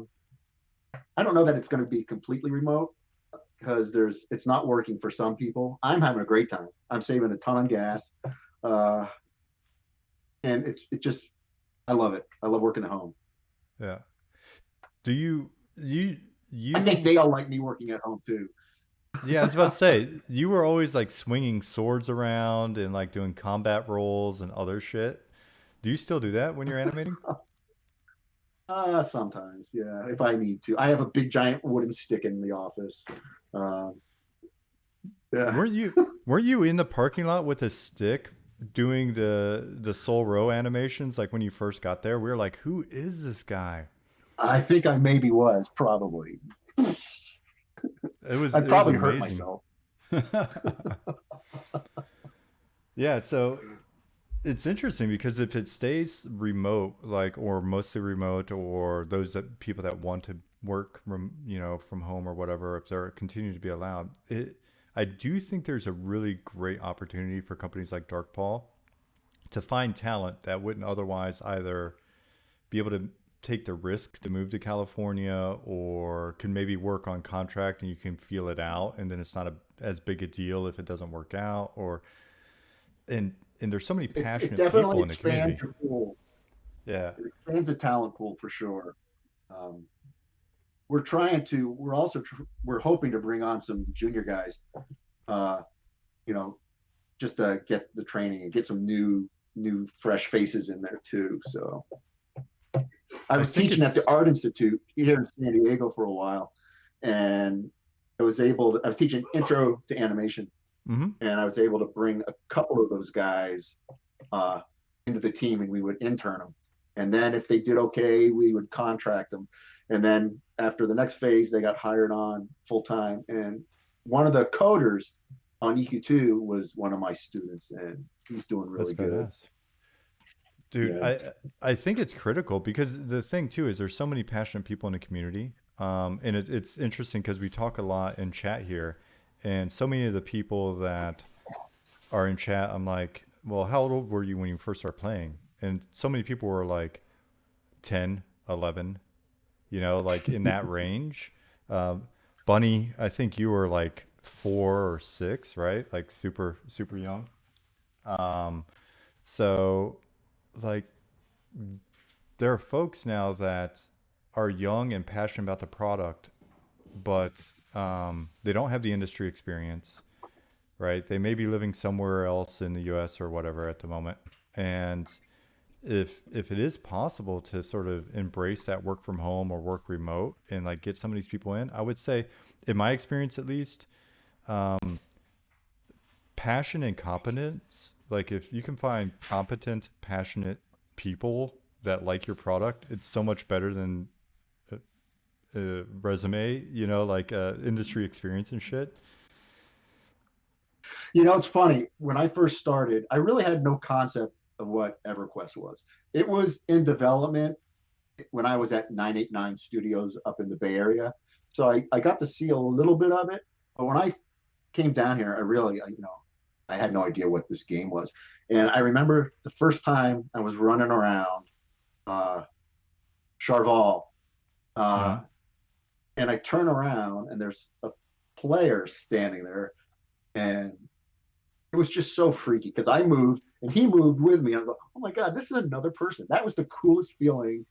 don't know that it's going to be completely remote because it's not working for some people. I'm having a great time. I'm saving a ton on gas. And I love it. I love working at home. Yeah. Do you I think they all like me working at home too. Yeah, I was about to say, you were always like swinging swords around and like doing combat roles and other shit. Do you still do that when you're animating? Sometimes, yeah, if I need to. I have a big giant wooden stick in the office. Yeah. Weren't you in the parking lot with a stick doing the Soul Row animations? Like when you first got there, we were like, who is this guy? I think I maybe was, probably. I'd probably hurt myself. Yeah, so it's interesting because if it stays remote, or mostly remote, or people that want to work from home or whatever, if they're continue to be allowed, I do think there's a really great opportunity for companies like Darkpaw to find talent that wouldn't otherwise either be able to take the risk to move to California, or can maybe work on contract and you can feel it out, and then it's not as big a deal if it doesn't work out. And there's so many passionate people in the community. Your pool. Yeah, it expands the talent pool for sure. We're hoping to bring on some junior guys, just to get the training and get some new fresh faces in there too. So I I was think teaching at the it's Art Institute here in San Diego for a while, and I was teaching intro to animation, mhm, and I was able to bring a couple of those guys uh, into the team, and we would intern them. And then if they did okay, we would contract them. And then after the next phase, they got hired on full time. And one of the coders on EQ2 was one of my students, and he's doing that's really good. badass. Dude, Yeah. I think it's critical because the thing too is there's so many passionate people in the community. And it's interesting because we talk a lot in chat here, and so many of the people that are in chat, I'm like, well, how old were you when you first started playing? And so many people were like 10, 11, you know, like in that range. Um, Bunny, I think you were like 4 or 6, right? Like super, super young. Um, so like there are folks now that are young and passionate about the product, but they don't have the industry experience, right? They may be living somewhere else in the U.S. or whatever at the moment, and if it is possible to sort of embrace that work from home or work remote and like get some of these people in, I would say, in my experience at least, passion and competence. Like if you can find competent, passionate people that like your product, it's so much better than resume, you know, like industry experience and shit. It's funny. When I first started, I really had no concept of what EverQuest was. It was in development when I was at 989 Studios up in the Bay Area. So I got to see a little bit of it. But when I came down here, I had no idea what this game was. And I remember the first time I was running around uh, Charval, uh, Mm-hmm. and I turn around and there's a player standing there, and it was just so freaky because I moved and he moved with me. I go, oh my god, this is another person. That was the coolest feeling.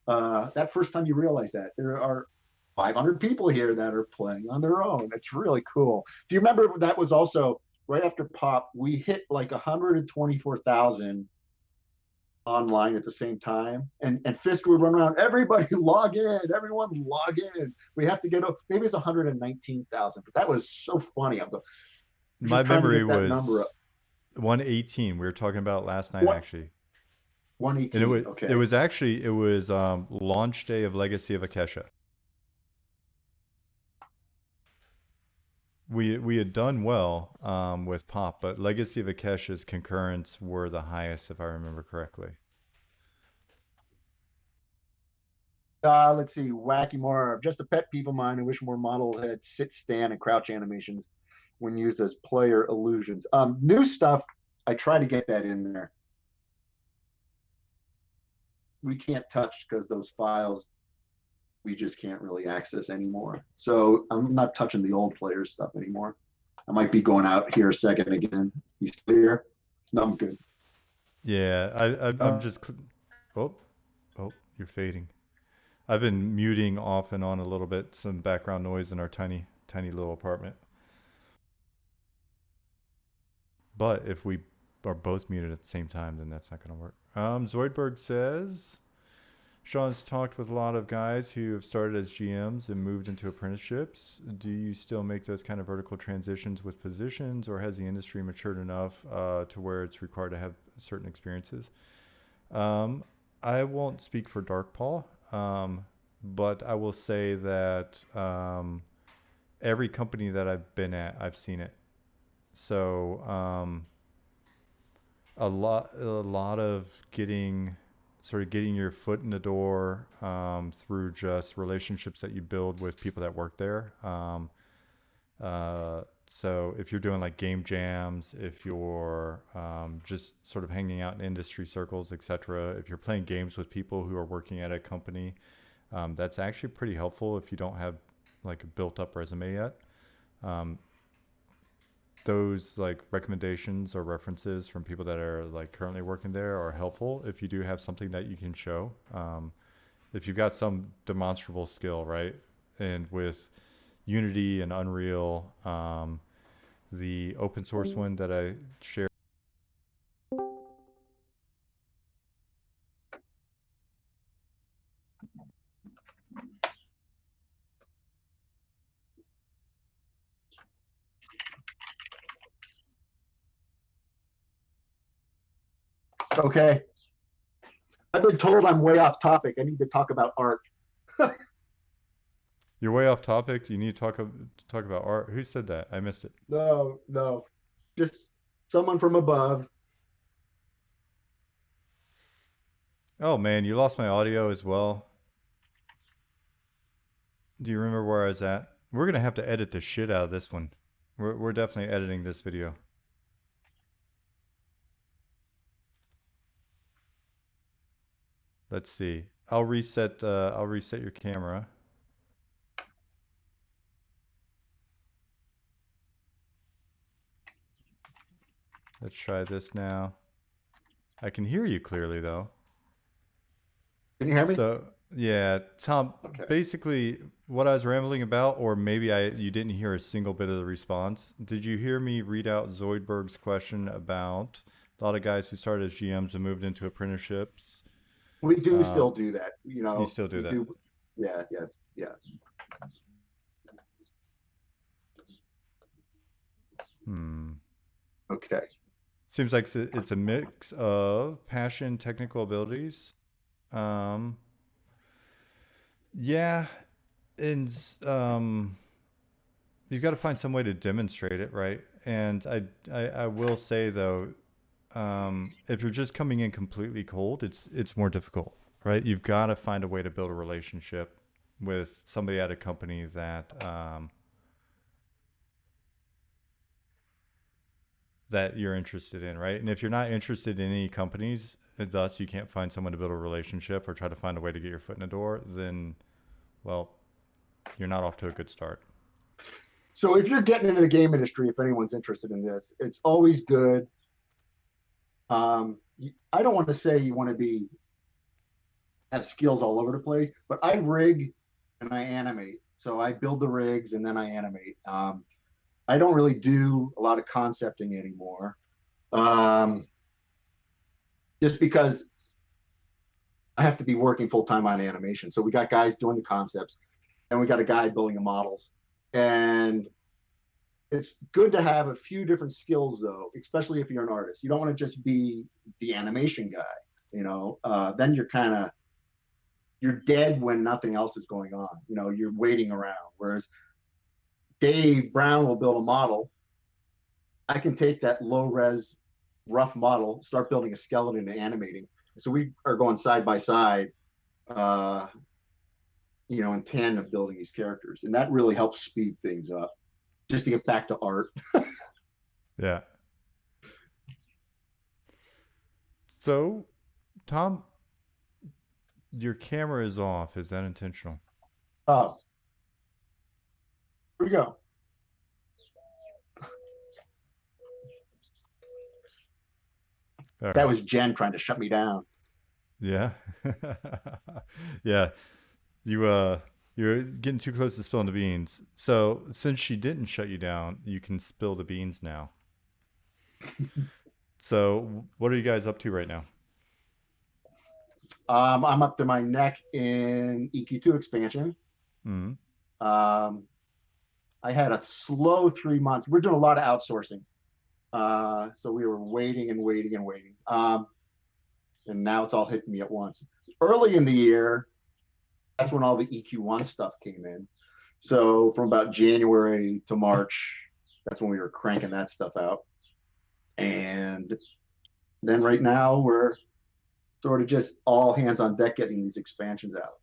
That first time you realize that there are 500 people here that are playing on their own. It's really cool. Do you remember that was also right after Pop? We hit like 124,000 online at the same time, and Fisk would run around. Everybody log in. Everyone log in. We have to get up. Maybe it's 119,000, but that was so funny. I'm My just trying to memory get that number up. was 118. We were talking about last night What actually. And 118? it Okay. was actually it was launch day of Legacy of Ykesha. We had done well with Pop, but Legacy of Ykesha's concurrents were the highest if I remember correctly. Let's see. Wacky more. Just a pet peeve of mine. I wish more model had sit, stand, and crouch animations when used as player illusions. New stuff. I try to get that in there. We can't touch because those files we just can't really access anymore. So I'm not touching the old player stuff anymore. I might be going out here a second again. You still here? No, I'm good. Yeah, I'm Uh, just oh, oh, you're fading. I've been muting off and on a little bit, some background noise in our tiny little apartment. But if we are both muted at the same time, then that's not going to work. Zoidberg says Sean's talked with a lot of guys who have started as GMs and moved into apprenticeships. Do you still make those kind of vertical transitions with positions, or has the industry matured enough to where it's required to have certain experiences? Um, I won't speak for Dark Paul, but I will say that every company that I've been at, I've seen it. So a lot of getting your foot in the door through just relationships that you build with people that work there. So if you're doing like game jams, if you're just sort of hanging out in industry circles, etc., if you're playing games with people who are working at a company, that's actually pretty helpful if you don't have like a built up resume yet. Um, those like recommendations or references from people that are like currently working there are helpful if you do have something that you can show. If you've got some demonstrable skill, right? And with Unity and Unreal, the open source one that I shared. Okay. I've been told I'm way off topic. I need to talk about art. You're way off topic. You need to talk about art. Who said that? I missed it. No. Just someone from above. Oh man, you lost my audio as well. Do you remember where I was at? We're gonna have to edit the shit out of this one. We're definitely editing this video. Let's see. I'll reset your camera. Let's try this now. I can hear you clearly though. Can you hear me? So yeah, Tom, Okay. basically what I was rambling about, or maybe you didn't hear a single bit of the response. Did you hear me read out Zoidberg's question about a lot of guys who started as GMs and moved into apprenticeships? We do still do that. You know, You still do that? Yeah. Okay. Seems like it's a mix of passion, technical abilities. Yeah, and you've got to find some way to demonstrate it, right? And I will say though, if you're just coming in completely cold, it's more difficult, right? You've got to find a way to build a relationship with somebody at a company that you're interested in, right? And if you're not interested in any companies, and thus you can't find someone to build a relationship or try to find a way to get your foot in the door, then, well, you're not off to a good start. So if you're getting into the game industry, if anyone's interested in this, it's always good. I don't want to say you want to have skills all over the place, but I rig and I animate. So I build the rigs and then I animate. I don't really do a lot of concepting anymore, just because I have to be working full time on animation. So we got guys doing the concepts, and we got a guy building the models. And it's good to have a few different skills, though, especially if you're an artist. You don't want to just be the animation guy. You know, then you're dead when nothing else is going on. You know, you're waiting around. Whereas Dave Brown will build a model. I can take that low res, rough model, start building a skeleton and animating. So we are going side by side, you know, in tandem building these characters. And that really helps speed things up, just to get back to art. Yeah. So, Tom, your camera is off. Is that intentional? Oh, here we go. All That right. was Jen trying to shut me down. Yeah. Yeah. You're getting too close to spilling the beans. So, since she didn't shut you down, you can spill the beans now. So, what are you guys up to right now? I'm up to my neck in EQ2 expansion. Mm-hmm. I had a slow 3 months. We're doing a lot of outsourcing. So we were waiting and waiting and waiting. And now it's all hitting me at once. Early in the year, that's when all the EQ1 stuff came in. So from about January to March, that's when we were cranking that stuff out. And then right now we're sort of just all hands on deck getting these expansions out.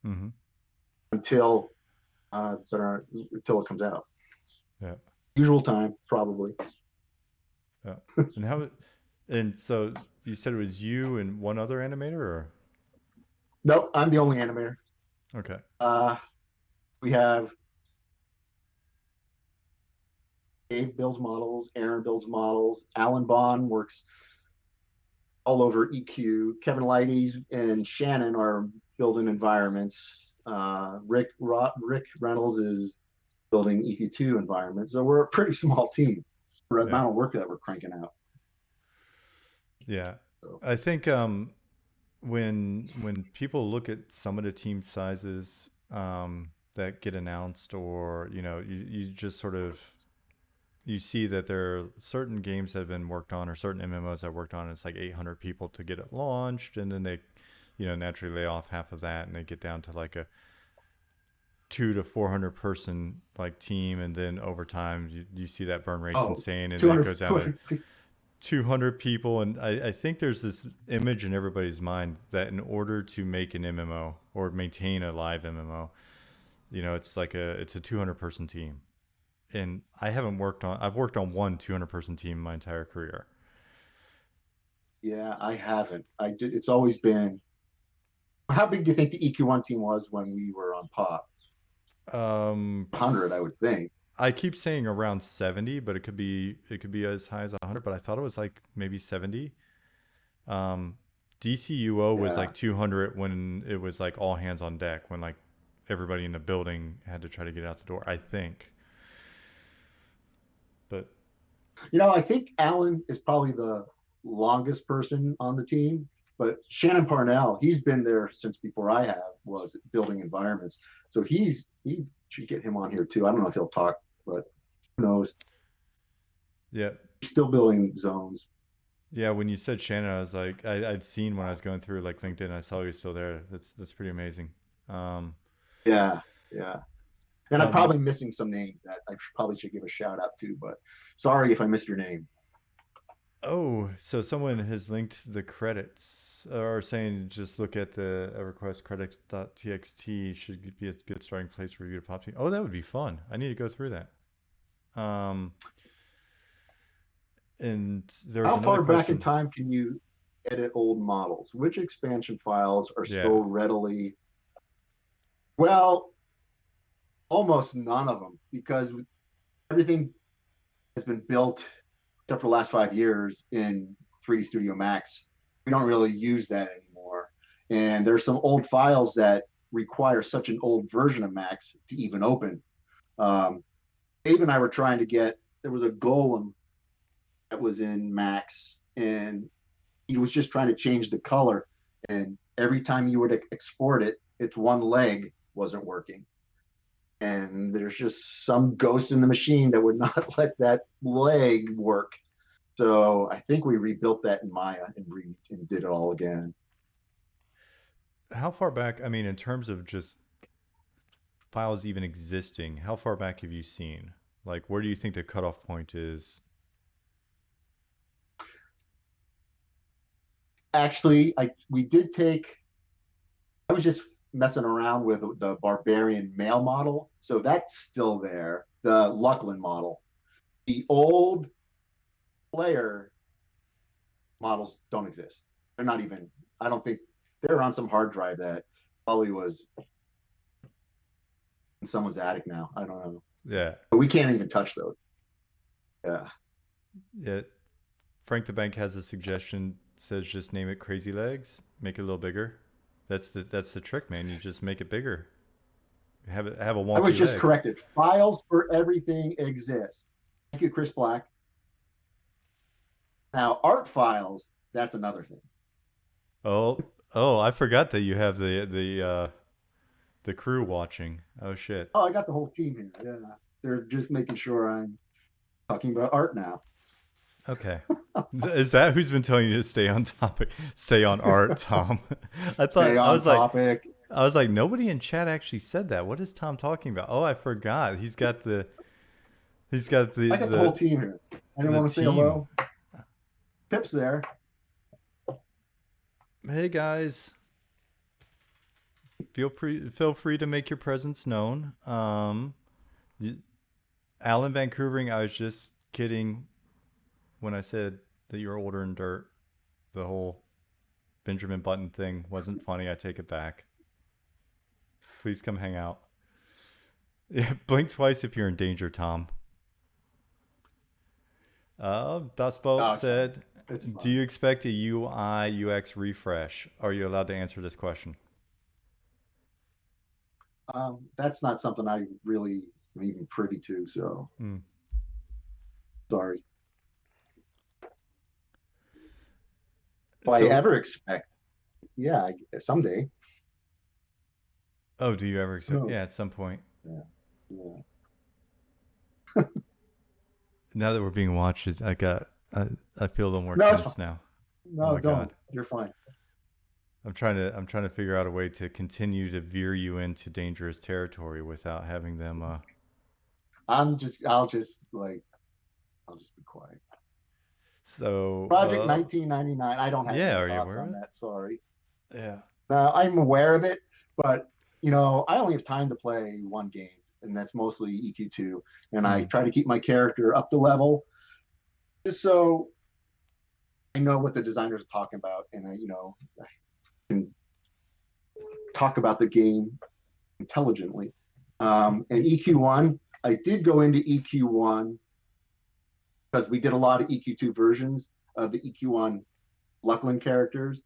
Mm-hmm. Until it comes out. Yeah. Usual time, probably. Yeah. And so you said it was you and one other animator, or? Nope, I'm the only animator. Okay. We have Dave builds models, Aaron builds models, Alan Bond works all over EQ. Kevin Leighties and Shannon are building environments. Rick Reynolds is building EQ2 environments. So we're a pretty small team for the amount of work that we're cranking out. Yeah. I think when people look at some of the team sizes that get announced, or you just sort of you see that there are certain games that have been worked on, or certain MMOs that worked on. It's like 800 people to get it launched, and then they, naturally lay off half of that, and they get down to like a 200 to 400 person like team, and then over time you see that burn rate's Oh, insane, and that 200, goes down to 200 people. And I think there's this image in everybody's mind that in order to make an MMO or maintain a live MMO, it's a 200 person team. And I've worked on one 200 person team my entire career. Yeah, I haven't. It's always been. How big do you think the EQ1 team was when we were on Pop? Um, 100, I would think. I keep saying around 70, but it could be as high as 100. But I thought it was like maybe 70. Um, DCUO was Yeah. like 200 when it was like all hands on deck, when like everybody in the building had to try to get out the door, I think. But I think Alan is probably the longest person on the team, but Shannon Parnell, he's been there since before I have, was building environments. So he should get him on here too. I don't know if he'll talk, but who knows? yeah, He's still building zones. yeah. When you said Shannon, I was like, I'd seen when I was going through like LinkedIn, I saw you still there. That's pretty amazing. Um, Yeah, yeah. And I'm um, probably missing some names that I probably should give a shout out to, but sorry if I missed your name. oh, so someone has linked the credits, or saying just look at the EverQuest credits.txt should be a good starting place for you to pop team. Oh, that would be fun. I need to go through that. Um, and there was How another far back in question. time can you edit old models? Which expansion files are Yeah. still readily? Well, almost none of them, because everything has been built except for the last 5 years in 3D Studio Max. We don't really use that anymore. And there's some old files that require such an old version of Max to even open. Um, Dave and I were trying to get, there was a golem that was in Max, and he was just trying to change the color. And every time you were to export it, its one leg wasn't working. And there's just some ghost in the machine that would not let that leg work. So I think we rebuilt that in Maya and did it all again. How far back? I mean, in terms of just files even existing, how far back have you seen? Like, where do you think the cutoff point is? Actually, we did take. I was just messing around with the Barbarian male model, so that's still there. The Luckland model, the old player models don't exist. They're not even. I don't think they're on some hard drive that probably was in someone's attic now. I don't know, Yeah, but we can't even touch those. Yeah. yeah. Frank the Bank has a suggestion. Says just name it Crazy Legs. Make it a little bigger. That's the trick, man. You just make it bigger. Have a I was wonky just leg. corrected. Files for everything exist. Thank you, Chris Black. Now, art files, that's another thing. Oh, oh, I forgot that you have the crew watching. Oh shit. Oh, I got the whole team here. Yeah. They're just making sure I'm talking about art now. Okay. Is that who's been telling you to stay on topic, stay on art, Tom? I Stay thought I on was like topic. I was like nobody in chat actually said that. What is Tom talking about? Oh, I forgot. He's got I got the whole team here. I didn't the want to say team. hello. Pip's there. Hey guys, feel free to make your presence known. Alan Vancouvering, I was just kidding when I said that you were ordering dirt. The whole Benjamin Button thing wasn't funny. I take it back. Please come hang out. Yeah, blink twice if you're in danger, Tom. Oh, Dustbolt it's fine. said, It's do fine. you expect a UI UX refresh? Are you allowed to answer this question? That's not something I really am even privy to. So Hmm. sorry. If I So ever expect Yeah, someday. Oh, do you ever Who expect? knows? Yeah, at some point. Yeah, yeah. Now that we're being watched, I feel a little more No, it's fine. tense now. Oh No, my don't. God. You're fine. I'm trying to figure out a way to continue to veer you into dangerous territory without having them I'll just be quiet. so Project 1999. I don't have yeah, any are you thoughts aware of on it? that. Sorry. Yeah. I'm aware of it, but I only have time to play one game, and that's mostly EQ2. And I Hmm. try to keep my character up to level just so I know what the designers are talking about, and I can talk about the game intelligently. And EQ1, I did go into EQ1 because we did a lot of EQ2 versions of the EQ1 Luckland characters.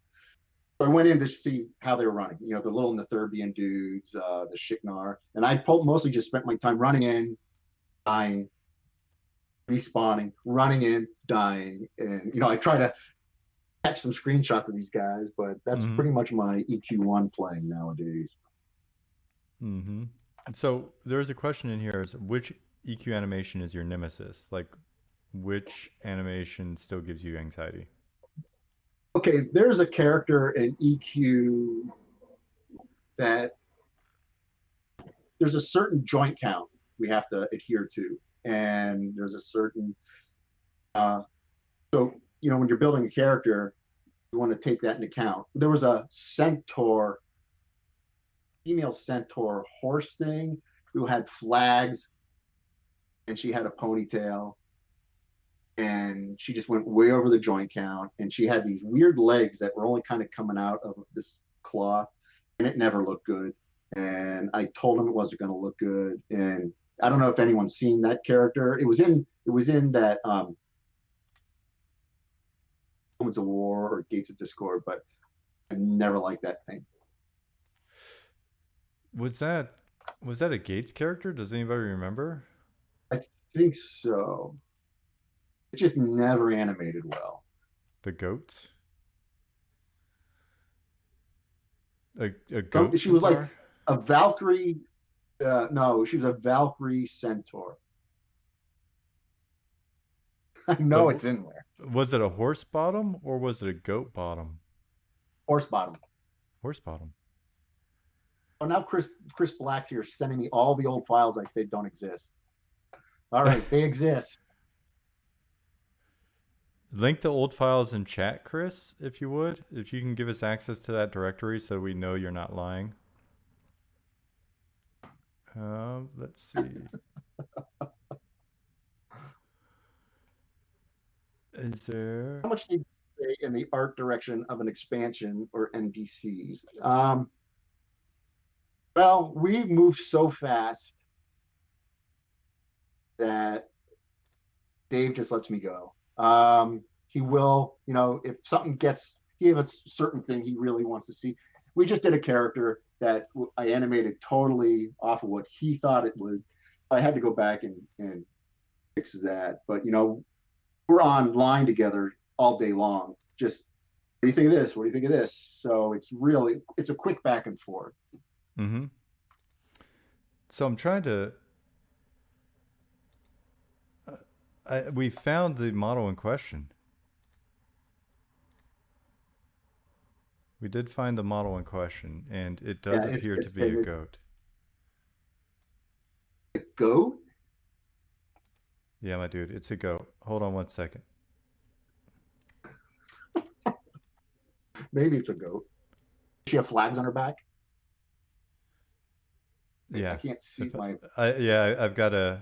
So I went in to see how they were running. The little Netherbian dudes, the Shiknar, and I mostly just spent my time running in, dying, respawning, running in, dying, and I try to catch some screenshots of these guys, but that's Mm-hmm. pretty much my EQ1 playing nowadays. Mm-hmm. So there's a question in here: is which EQ animation is your nemesis? Like, which animation still gives you anxiety? Okay, there's a character in EQ that there's a certain joint count we have to adhere to, and there's a certain so when you're building a character, you want to take that into account. There was a centaur, female centaur horse thing who had flags, and she had a ponytail, and she just went way over the joint count, and she had these weird legs that were only kind of coming out of this cloth, and it never looked good. And I told him it wasn't going to look good, and I don't know if anyone's seen that character. It was in that Moments of War or Gates of Discord, but I never liked that thing. Was that was that a Gates character? Does anybody remember? I think so. It just never animated well. The goat? A goat She was like centaur? a Valkyrie. No, she was a Valkyrie centaur. I know But it's in there. was it a horse bottom or was it a goat bottom? Horse bottom. Horse bottom. Oh, now Chris Black's here sending me all the old files I said don't exist. All right, they exist. Link the old files in chat, Chris, if you would. If you can give us access to that directory so we know you're not lying. Let's see. Is there... How much do you say in the art direction of an expansion or NPCs? Well, we moved so fast that Dave just lets me go. He will, if something he has a certain thing he really wants to see. We just did a character that I animated totally off of what he thought it was. I had to go back and fix that. But, we're online together all day long. Just, what do you think of this? What do you think of this? So it's a quick back and forth. Mm-hmm. So I'm trying to... we found the model in question. We did find the model in question, and it does appear to be a goat. A goat? Yeah, my dude, it's a goat. Hold on one second. Maybe it's a goat. Does she have flags on her back? Yeah. I can't see I've got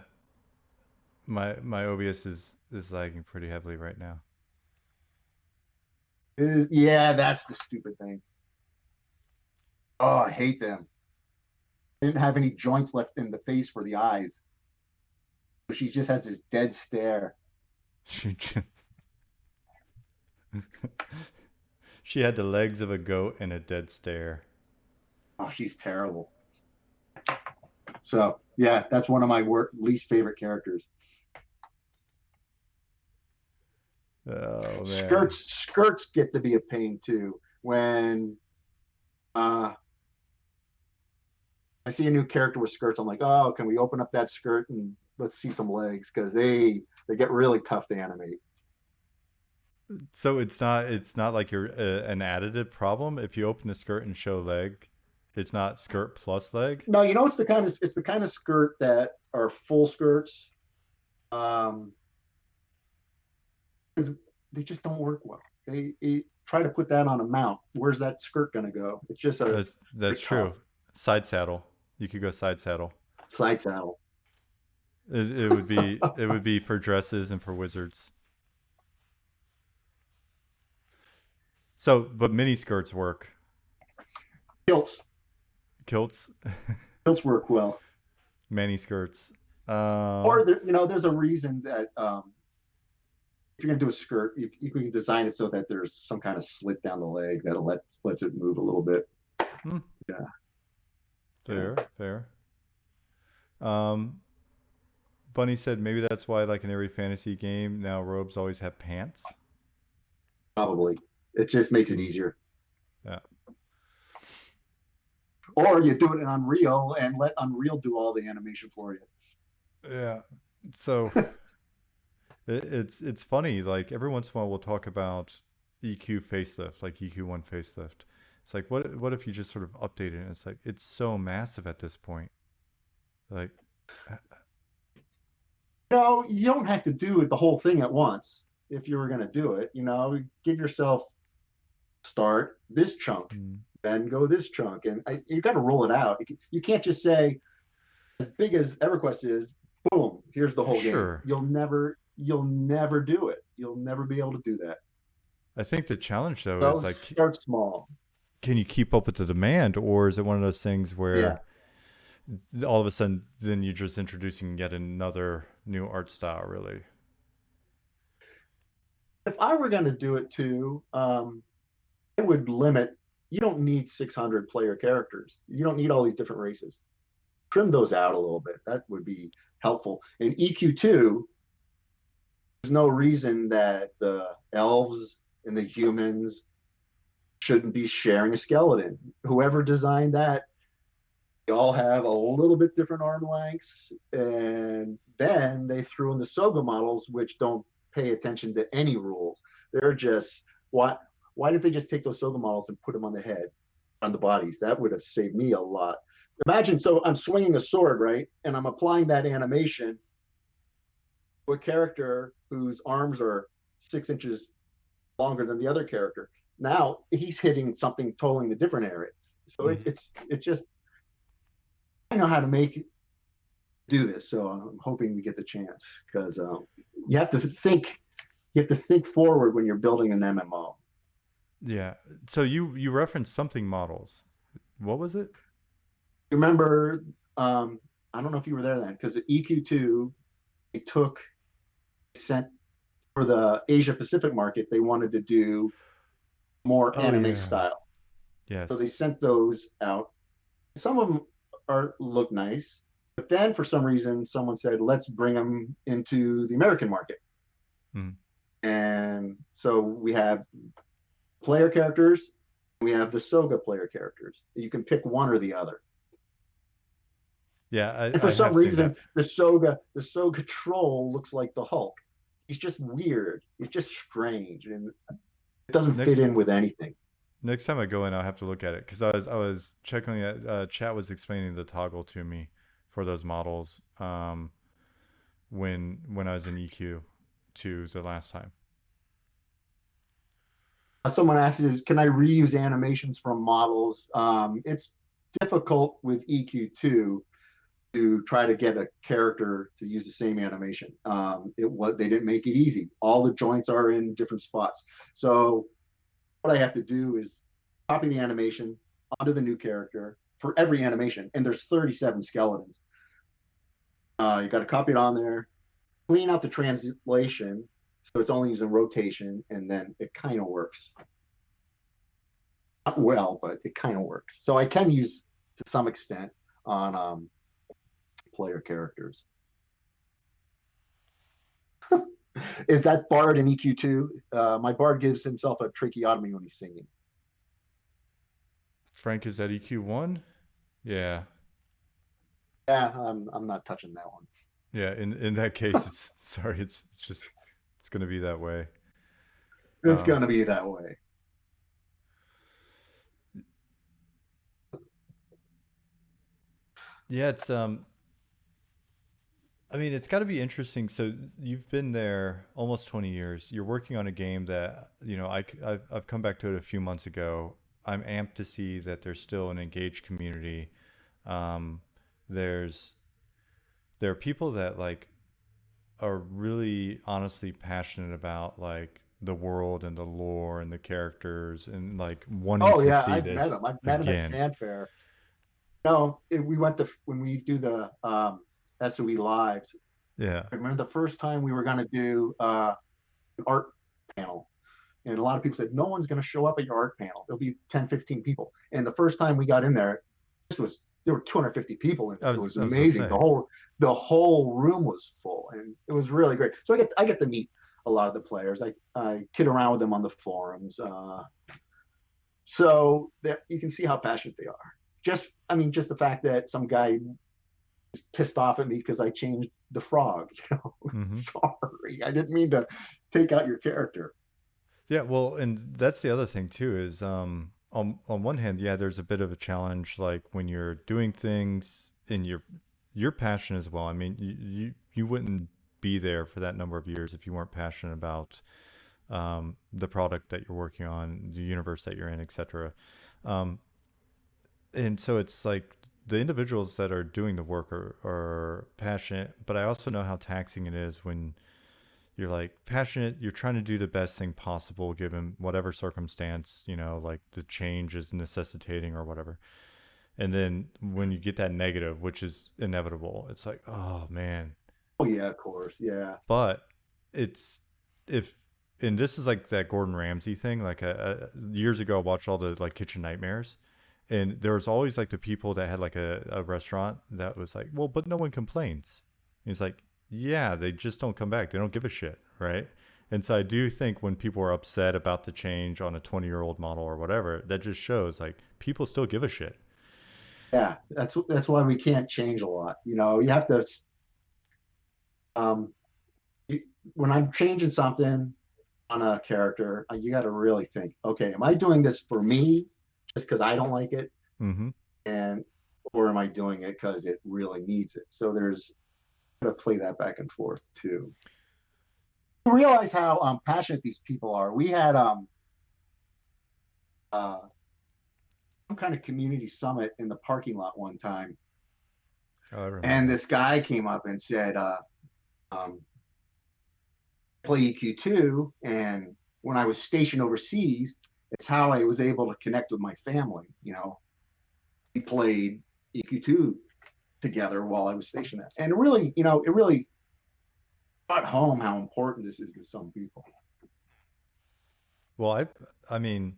my OBS is lagging pretty heavily right now. Yeah, that's the stupid thing. Oh, I hate them. I didn't have any joints left in the face for the eyes. She just has this dead stare. She had the legs of a goat and a dead stare. Oh, she's terrible. So, yeah, that's one of my least favorite characters. Oh, man. Skirts get to be a pain too. When Uh, I see a new character with skirts. I'm like, oh, can we open up that skirt and let's see some legs? Because they get really tough to animate. So it's not like you're an additive problem. If you open the skirt and show leg, it's not skirt plus leg. No, it's the kind of skirt that are full skirts. Um, they just don't work well. They try to put that on a mount. Where's that skirt going to go? It's just a That's true. Side saddle. You could go side saddle. side saddle. It would be for dresses and for wizards. So, but mini skirts work. Kilts. Kilts, Kilts work well. mini skirts. Or there's a reason that if you're going to do a skirt, you can design it so that there's some kind of slit down the leg that lets it move a little bit. Hmm. Yeah. Fair. Um, Bunny said maybe that's why, like in every fantasy game, now robes always have pants. Probably. It just makes it easier. Yeah. Or you do it in Unreal and let Unreal do all the animation for you. Yeah. So it's funny. Like every once in a while, we'll talk about EQ facelift, like EQ1 facelift. It's like what if you just sort of update it? And it's like it's so massive at this point. Like, No, you don't have to do it the whole thing at once if you were going to do it. Give yourself start this chunk, then go this chunk, and you got to roll it out. You can't just say, as big as EverQuest is, boom, here's the whole sure. game. You'll never do it. You'll never be able to do that. I think the challenge though So is like, start small. can you keep up with the demand, or is it one of those things where all of a sudden then you're just introducing yet another new art style, really? If I were going to do it too, I would limit. You don't need 600 player characters. You don't need all these different races. Trim those out a little bit. That would be helpful. In EQ2, there's no reason that the elves and the humans shouldn't be sharing a skeleton. Whoever designed that, they all have a little bit different arm lengths. And then they threw in the Soga models, which don't pay attention to any rules. They're just, why did they just take those Soga models and put them on the head, on the bodies? That would have saved me a lot. Imagine, so I'm swinging a sword, right? And I'm applying that animation to a character whose arms are 6 inches longer than the other character. Now he's hitting something totally in a different area. So it's just, I know how to do this. So I'm hoping we get the chance, because you have to think forward when you're building an MMO. Yeah. So you referenced something models. What was it? You remember, I don't know if you were there then, because at EQ2, they sent for the Asia Pacific market, they wanted to do more anime style. Yes. So they sent those out. Some of them look nice, but then for some reason, someone said, let's bring them into the American market. And so we have player characters, we have the Soga player characters. You can pick one or the other. Yeah, and for some reason, the Soga troll looks like the Hulk. He's just weird. He's just strange, and it doesn't fit in with anything. Next time I go in, I'll have to look at it, because I was checking it. Chat was explaining the toggle to me for those models when I was in EQ2 the last time. Someone asked, can I reuse animations from models? It's difficult with EQ2 to try to get a character to use the same animation. They didn't make it easy. All the joints are in different spots. So what I have to do is copy the animation onto the new character for every animation, and there's 37 skeletons. You got to copy it on there, clean out the translation so it's only using rotation, and then it kind of works. Not well, but it kind of works. So I can use to some extent on player characters. Is that Bard in EQ2? My Bard gives himself a tracheotomy when he's singing. Frank, is that EQ1? Yeah. Yeah, I'm not touching that one. Yeah, in that case, it's sorry, it's just it's gonna be that way. It's Um, gonna be that way. yeah, it's I mean, it's got to be interesting. So you've been there almost 20 years. You're working on a game that I've come back to it a few months ago. I'm amped to see that there's still an engaged community. Um, there's there are people that like are really honestly passionate about like the world and the lore and the characters and like wanting Oh to yeah, see I've met this him. I've met him at again. Fanfare. No, we went to when we do the SOE lives. Yeah. I remember the first time we were going to do an art panel, and a lot of people said no one's going to show up at your art panel. There'll be 10, 15 people. And the first time we got in there, this was there were 250 people in there. It was I was gonna amazing. say. The whole room was full, and it was really great. So I get to meet a lot of the players. I kid around with them on the forums. So that you can see how passionate they are. Just the fact that some guy is pissed off at me because I changed the frog. Hmm. Sorry, I didn't mean to take out your character. Yeah, well, and that's the other thing too is on one hand, yeah, there's a bit of a challenge like when you're doing things in your passion as well. I mean, you wouldn't be there for that number of years if you weren't passionate about the product that you're working on, the universe that you're in, etc. Um, and so it's like the individuals that are doing the work are passionate, but I also know how taxing it is when you're like passionate, you're trying to do the best thing possible given whatever circumstance, like the change is necessitating or whatever. And then when you get that negative, which is inevitable, it's like, oh man. Oh yeah, of course, yeah. But it's if and this is like that Gordon Ramsay thing. Like years ago, I watched all the like Kitchen Nightmares, and there was always like the people that had like a restaurant that was like, well, but no one complains. And he's like, yeah, they just don't come back. They don't give a shit, right? And so I do think when people are upset about the change on a 20-year-old model or whatever, that just shows like people still give a shit. Yeah, that's why we can't change a lot. You have to um you, when I'm changing something on a character, you got to really think, okay, am I doing this for me just because I don't like it, Mm-hmm. and or am I doing it because it really needs it? So there's got to play that back and forth too. You realize how passionate these people are. We had uh, some kind of community summit in the parking lot one time, Oh, I and remember. this guy came up and said, um, "Play EQ2, and when I was stationed overseas, it's how I was able to connect with my family. We played EQ2 together while I was stationed there, and it really brought home how important this is to some people." Well, I mean,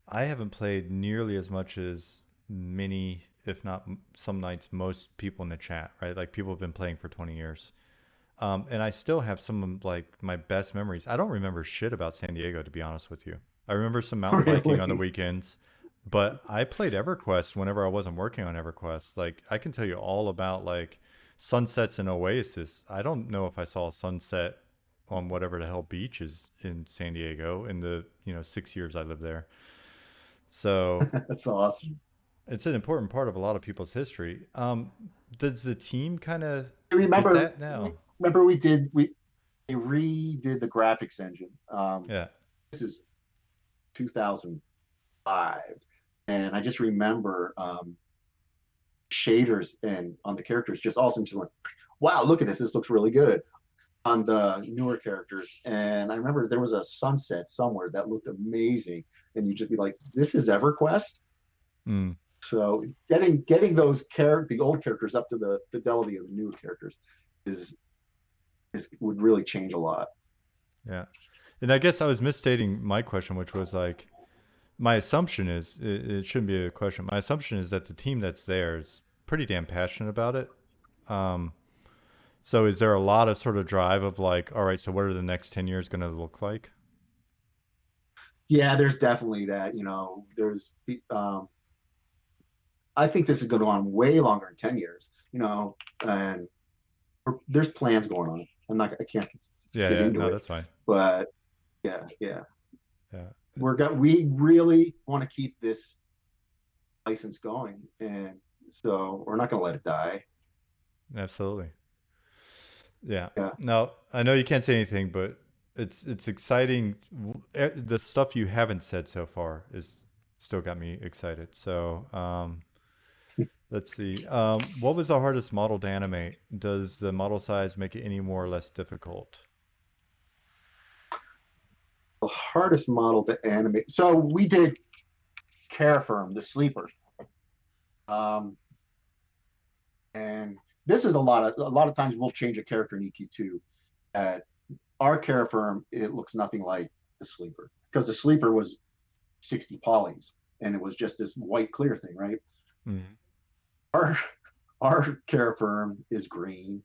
I haven't played nearly as much as many, if not some nights, most people in the chat, right? Like people have been playing for 20 years. And I still have some of like my best memories. I don't remember shit about San Diego, to be honest with you. I remember some mountain biking on the Really, weekends, but I played EverQuest whenever I wasn't working on EverQuest. Like I can tell you all about like sunsets and Oasis. I don't know if I saw a sunset on whatever the hell beach is in San Diego in the 6 years I lived there. So that's awesome. it's an important part of a lot of people's history. Does the team kind of get Remember, that now? remember we redid the graphics engine. Yeah. This is 2005, and I just remember shaders and on the characters just all of a sudden just went, wow, look at this. This looks really good on the newer characters. And I remember there was a sunset somewhere that looked amazing, and you just be like, this is EverQuest. Mm, So getting the old characters up to the fidelity of the new characters is would really change a lot. yeah. And I guess I was misstating my question, which was like, my assumption is it shouldn't be a question. My assumption is that the team that's there is pretty damn passionate about it. Um, so is there a lot of sort of drive of like, all right, so what are the next 10 years going to look like? Yeah, there's definitely that. There's I think this is going on way longer than 10 years. And there's plans going on. I can't Yeah, get yeah, into no, it, that's fine. but yeah. Yeah, We really want to keep this license going, and so we're not going to let it die. absolutely. Yeah. Yeah. Now, I know you can't say anything, but it's exciting. The stuff you haven't said so far is still got me excited. So, let's see. What was the hardest model to animate? Does the model size make it any more or less difficult? The hardest model to animate. So we did Care Firm, the sleeper. Um, and this is a lot of times we'll change a character in EQ2. At our Care Firm, it looks nothing like the sleeper because the sleeper was 60 polys and it was just this white clear thing, right? Mm. Our our Care Firm is green,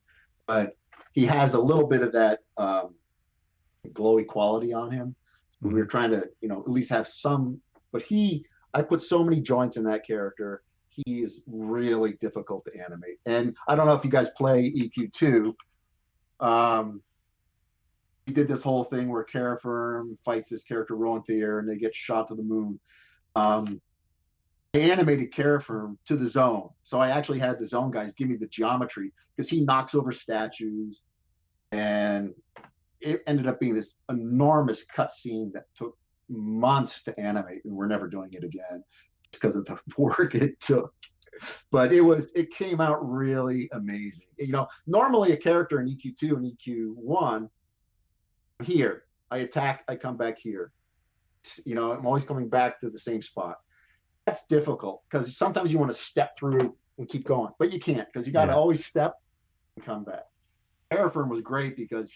but he has a little bit of that glowy quality on him. So we were trying to, at least have some, but I put so many joints in that character. He is really difficult to animate. And I don't know if you guys play EQ2. He did this whole thing where Cara Firm fights this character, Rowan Thayer, and they get shot to the moon. I animated Cara Firm to the zone. So I actually had the zone guys give me the geometry because he knocks over statues, and it ended up being this enormous cutscene that took months to animate, and we're never doing it again because of the work it took. But it came out really amazing. Normally a character in EQ2 and EQ1, here, I attack, I come back here. I'm always coming back to the same spot. That's difficult because sometimes you want to step through and keep going, but you can't because you got to always step and come back. Airfirm was great because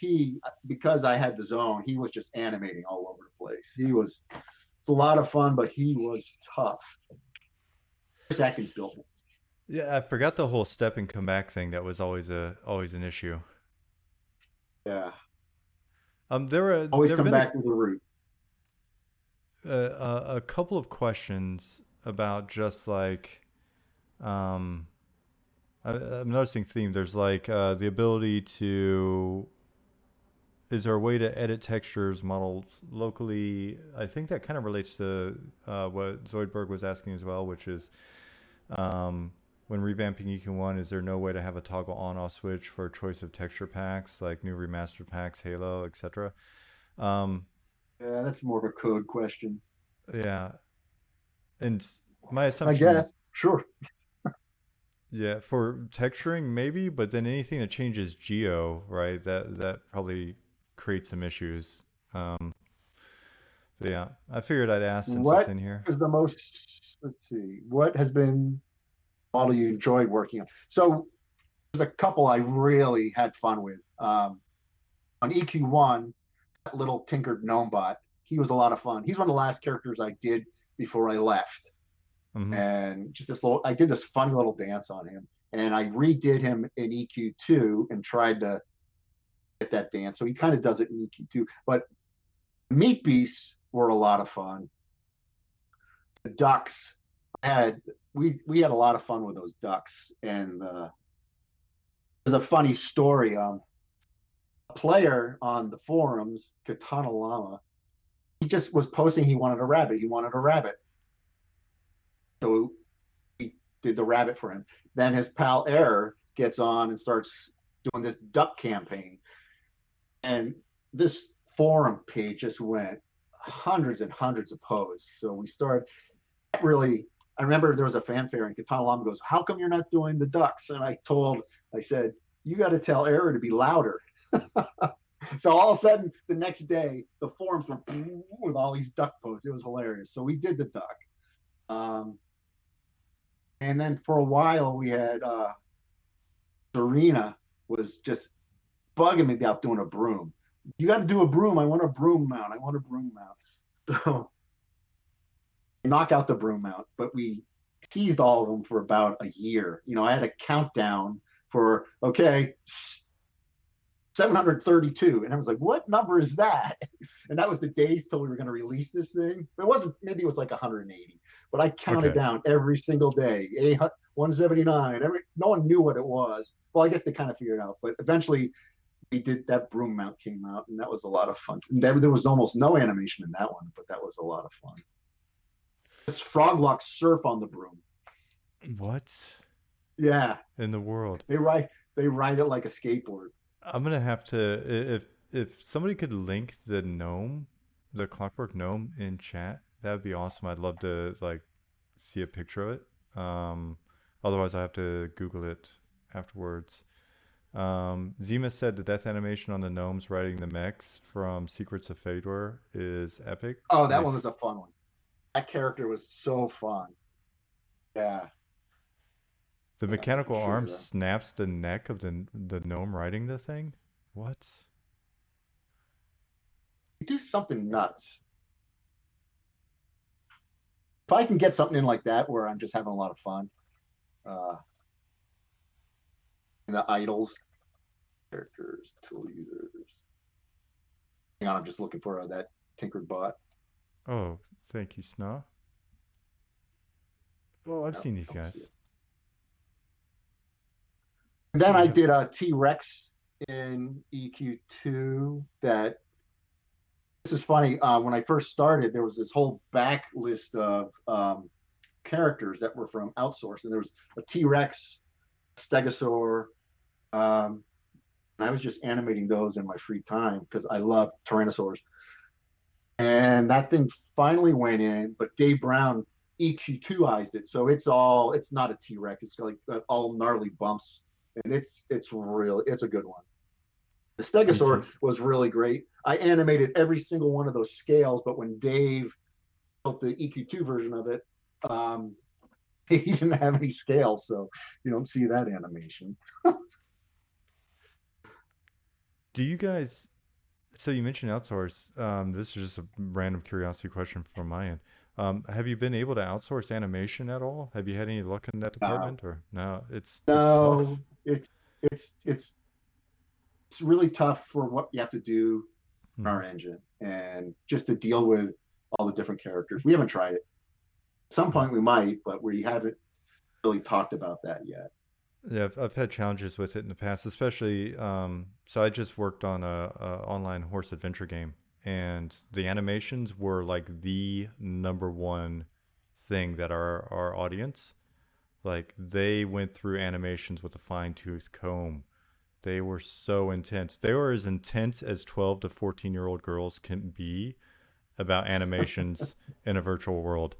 I had the zone, he was just animating all over the place. It's a lot of fun, but he was tough. Seconds built it. Yeah, I forgot the whole step and come back thing. That was always an issue. Yeah. There Always have come been back to the root. a couple of questions about just like, I'm noticing theme. There's like the ability to. Is there a way to edit textures modeled locally? I think that kind of relates to what Zoidberg was asking as well, which is when revamping EQ1, is there no way to have a toggle on-off switch for choice of texture packs, like new remastered packs, Halo, etc.? Yeah, that's more of a code question. Yeah. And my I assumption, guess. Sure. yeah, for texturing maybe, but then anything that changes geo, right? That probably creates some issues. But yeah, I figured I'd ask since it's What in here. is the most, let's see, what has been the model you enjoyed working on? So there's a couple I really had fun with. On EQ1, that little tinkered gnome bot, he was a lot of fun. He's one of the last characters I did before I left. Mm-hmm. And just I did this funny little dance on him. And I redid him in EQ2 and tried to get that dance. So he kind of does it in EQ2. But meat beasts were a lot of fun. The ducks we had a lot of fun with those ducks. And there's a funny story. A player on the forums, Katana Llama, he just was posting he wanted a rabbit. He wanted a rabbit. So we did the rabbit for him. Then his pal Error gets on and starts doing this duck campaign. And this forum page just went hundreds and hundreds of posts. So we started really, I remember there was a fanfare and Katana Llama goes, "How come you're not doing the ducks?" And I said, "You got to tell Error to be louder." So all of a sudden, the next day, the forums went with all these duck posts. It was hilarious. So we did the duck. And then for a while, we had Serena was just bugging me about doing a broom. You got to do a broom. I want a broom mount. I want a broom mount. So knock out the broom mount, but we teased all of them for about a year. I had a countdown for, okay, 732. And I was like, what number is that? And that was the days till we were going to release this thing. It wasn't, maybe it was like 180, but I counted Okay. down every single day. 179. No one knew what it was. Well, I guess they kind of figured it out, but eventually we did that broom mount came out, and that was a lot of fun. And there was almost no animation in that one, but that was a lot of fun. It's Froglok surf on the broom. What Yeah, in the world? they ride it like a skateboard. I'm gonna have to if somebody could link the gnome, the clockwork gnome in chat, that would be awesome. I'd love to like see a picture of it. Otherwise I have to Google it afterwards. Zima said the death animation on the gnomes riding the mechs from Secrets of Fedor is epic. Oh, that Nice. one was a fun one. That character was so fun. Yeah. The mechanical sure arm that. snaps the neck of the gnome riding the thing. What? You do something nuts. If I can get something in like that where I'm just having a lot of fun, and the idols, characters, tool users. Hang on, I'm just looking for that tinkered bot. Oh, thank you, Sna. Oh, I've No, seen these don't see guys. it. And then We I have- did a T-Rex in EQ2 that this is funny. When I first started, there was this whole back list of characters that were from outsource, and there was a T-Rex, Stegosaur, and I was just animating those in my free time because I love Tyrannosaurs. And that thing finally went in, but Dave Brown EQ2ized it, so it's not a T-Rex. It's like all gnarly bumps, and it's a good one. The Stegosaur was really great. I animated every single one of those scales, but when Dave built the EQ2 version of it, he didn't have any scales, so you don't see that animation. Do you guys? So you mentioned outsource. This is just a random curiosity question from my end. Have you been able to outsource animation at all? Have you had any luck in that department, or no? It's tough. It's really tough for what you have to do in Mhm. our engine, and just to deal with all the different characters. We haven't tried it. At some point we might, but we haven't really talked about that yet. Yeah, I've had challenges with it in the past, especially. So I just worked on a online horse adventure game, and the animations were like the number one thing that our audience, like they went through animations with a fine tooth comb. They were so intense. They were as intense as 12 to 14-year-old girls can be about animations in a virtual world.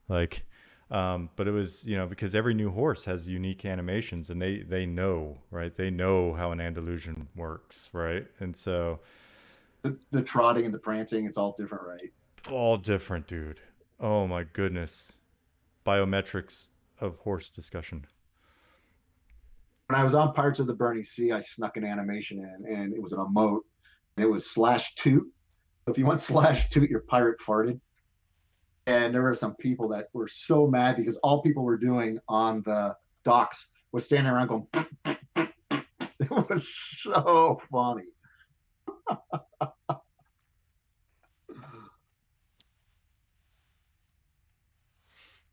Like, but it was, because every new horse has unique animations, and they know, right? They know how an Andalusian works, right? And so The trotting and the prancing, it's all different, right? all different, dude. Oh my goodness. Biometrics of horse discussion. When I was on Pirates of the Burning Sea, I snuck an animation in, and it was an emote, and it was /toot. So if you want /toot, your pirate farted. And there were some people that were so mad because all people were doing on the docks was standing around going, it was so funny.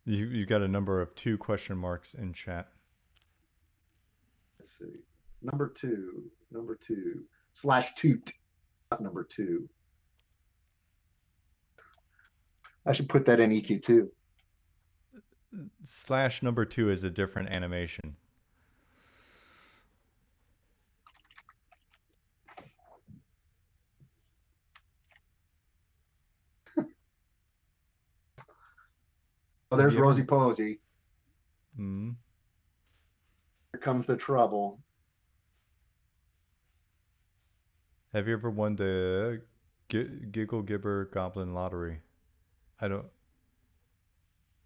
You got a number of 2 question marks in chat. Let's see. Number two, /toot, not number 2. I should put that in EQ2. /number 2 is a different animation. Oh, there's Have you ever- Rosie Posey. Mm. Here comes the trouble. Have you ever won the Giggle Gibber Goblin Lottery? I don't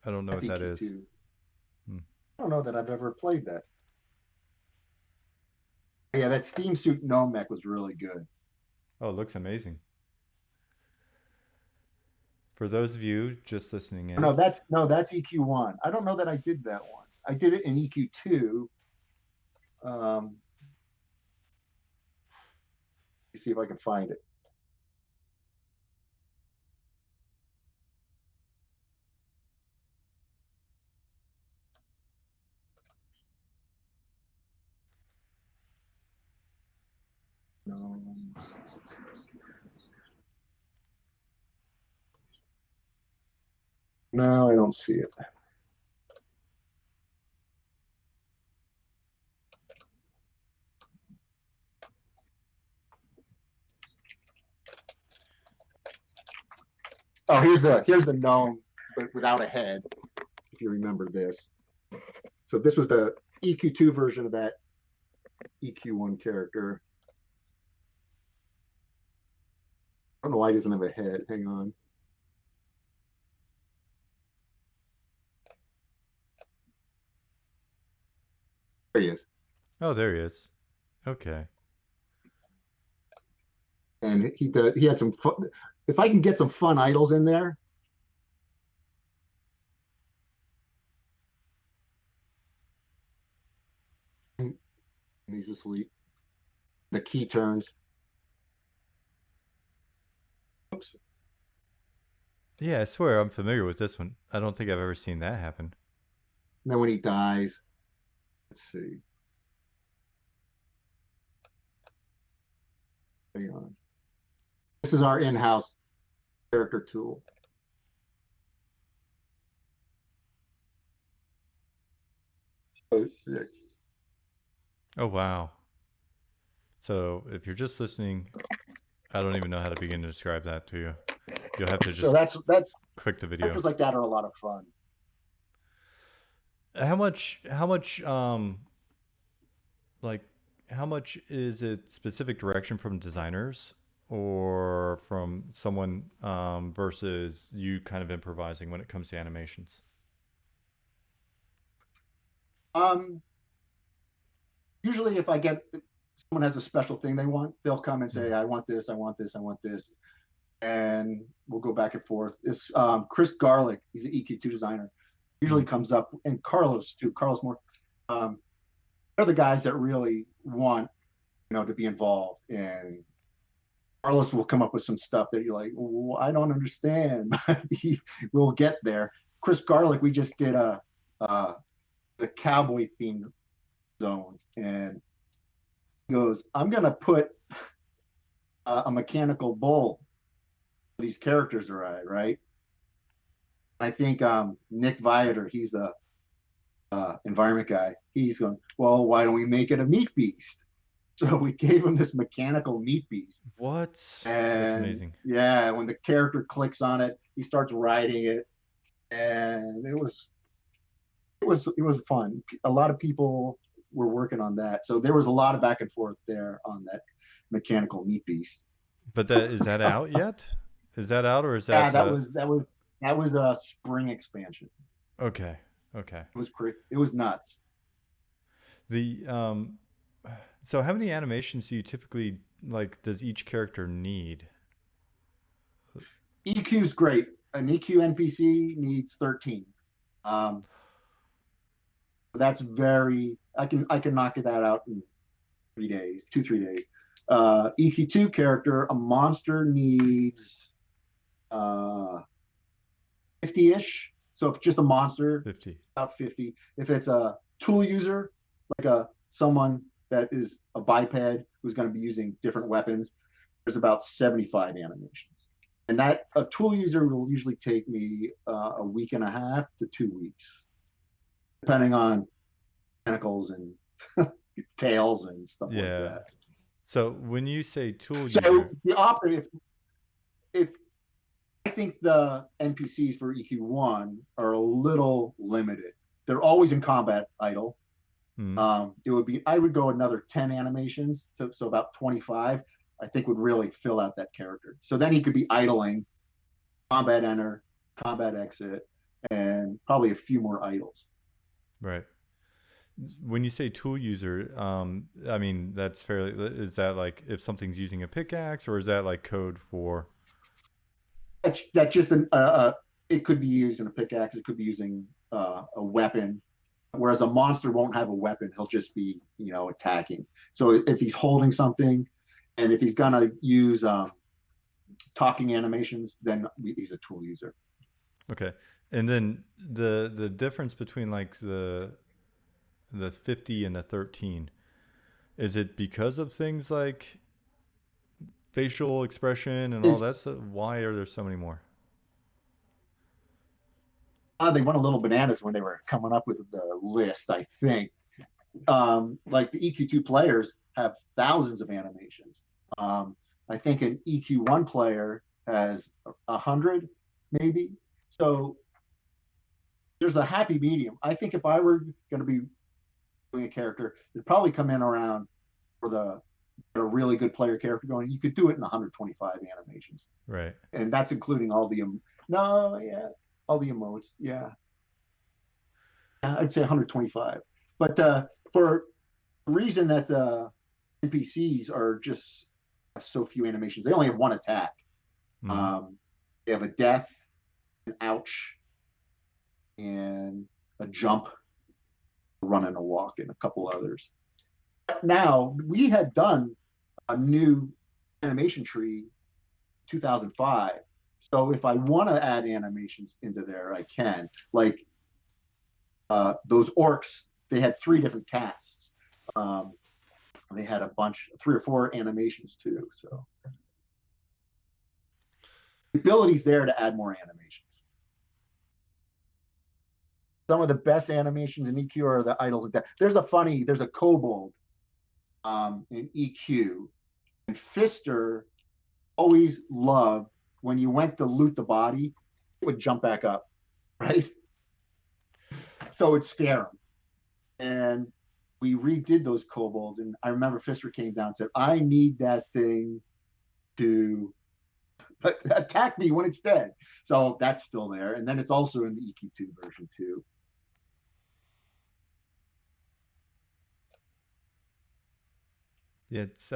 know That's what that is. EQ2. Hmm. I don't know that I've ever played that. Yeah, that Steam Suit Gnome mech was really good. Oh, it looks amazing. For those of you just listening in, No, that's EQ1. I don't know that I did that one. I did it in EQ2. See if I can find it. No. No, I don't see it. Oh, here's the gnome, but without a head, if you remember this. So this was the EQ2 version of that EQ1 character. I don't know why he doesn't have a head. Hang on. There he is. Oh, there he is. Okay. And he had some fun. If I can get some fun idols in there. And he's asleep. The key turns. Oops. Yeah, I swear I'm familiar with this one. I don't think I've ever seen that happen. And then when he dies, let's see. Hang on. This is our in-house character tool. Oh, wow. So if you're just listening, I don't even know how to begin to describe that to you. You'll have to So just that's click the video. characters like that are a lot of fun. How much like how much is it specific direction from designers or from someone versus you kind of improvising when it comes to animations? Usually if I get someone has a special thing they want, they'll come and say, I want this, I want this, I want this. And we'll go back and forth. It's Chris Garlick, he's an EQ2 designer, usually comes up, and Carlos too. Carlos Moore. They're the guys that really want, to be involved. And Carlos will come up with some stuff that you're like, well, I don't understand. We'll get there. Chris Garlick, we just did the cowboy themed zone, and he goes, I'm gonna put a mechanical bull. These characters are right. I think Nick Viator, he's the environment guy. He's going, well, why don't we make it a meat beast? So we gave him this mechanical meat beast. What? And that's amazing. Yeah, when the character clicks on it, he starts riding it, and it was fun. A lot of people were working on that, so there was a lot of back and forth there on that mechanical meat beast. But is that out yet? Is that out, or is that? Yeah, that was a spring expansion. Okay. It was nuts. So how many animations do you typically does each character need? EQ is great. An EQ NPC needs 13. That's very. I can knock that out in 3 days, 3 days. EQ2 character, a monster needs 50-ish. So if just a monster, 50. About 50. If it's a tool user, like someone that is a biped who's going to be using different weapons, there's about 75 animations. And that a tool user will usually take me a week and a half to 2 weeks, depending on tentacles and tails and stuff like that. So when you say tool user, the operative, if I think the NPCs for EQ1 are a little limited. They're always in combat idle. I would go another 10 animations, so about 25, I think would really fill out that character. So then he could be idling, combat enter, combat exit, and probably a few more idles. Right. When you say tool user, I mean, that's fairly, is that like if something's using a pickaxe, or is that like code for? That's just it could be used in a pickaxe. It could be using a weapon, whereas a monster won't have a weapon. He'll just be, attacking. So if he's holding something And if he's gonna use talking animations, then he's a tool user. Okay. And then the difference between like the 50 and the 13, is it because of things like facial expression and all that stuff? Why are there so many more? They went a little bananas when they were coming up with the list, I think. Like the EQ2 players have thousands of animations. I think an EQ1 player has 100, maybe. So there's a happy medium. I think if I were going to be doing a character, it'd probably come in around for a really good player character going. You could do it in 125 animations, Right. and that's including all the no, yeah, all the emotes. Yeah, I'd say 125. But for the reason that the NPCs are just so few animations, they only have one attack. Mm-hmm. They have a death, an ouch, and a jump, a run and a walk, and a couple others. Now, we had done a new animation tree 2005. So if I want to add animations into there, I can. Like those orcs, they had 3 different casts. They had a bunch, 3 or 4 animations too. So the ability's there to add more animations. Some of the best animations in EQ are the idols of death. There's a kobold in EQ, and Fister always loved when you went to loot the body, it would jump back up, right? So it'd scare him. And we redid those kobolds, and I remember Fister came down and said, I need that thing to attack me when it's dead. So that's still there. And then it's also in the EQ2 version too. It's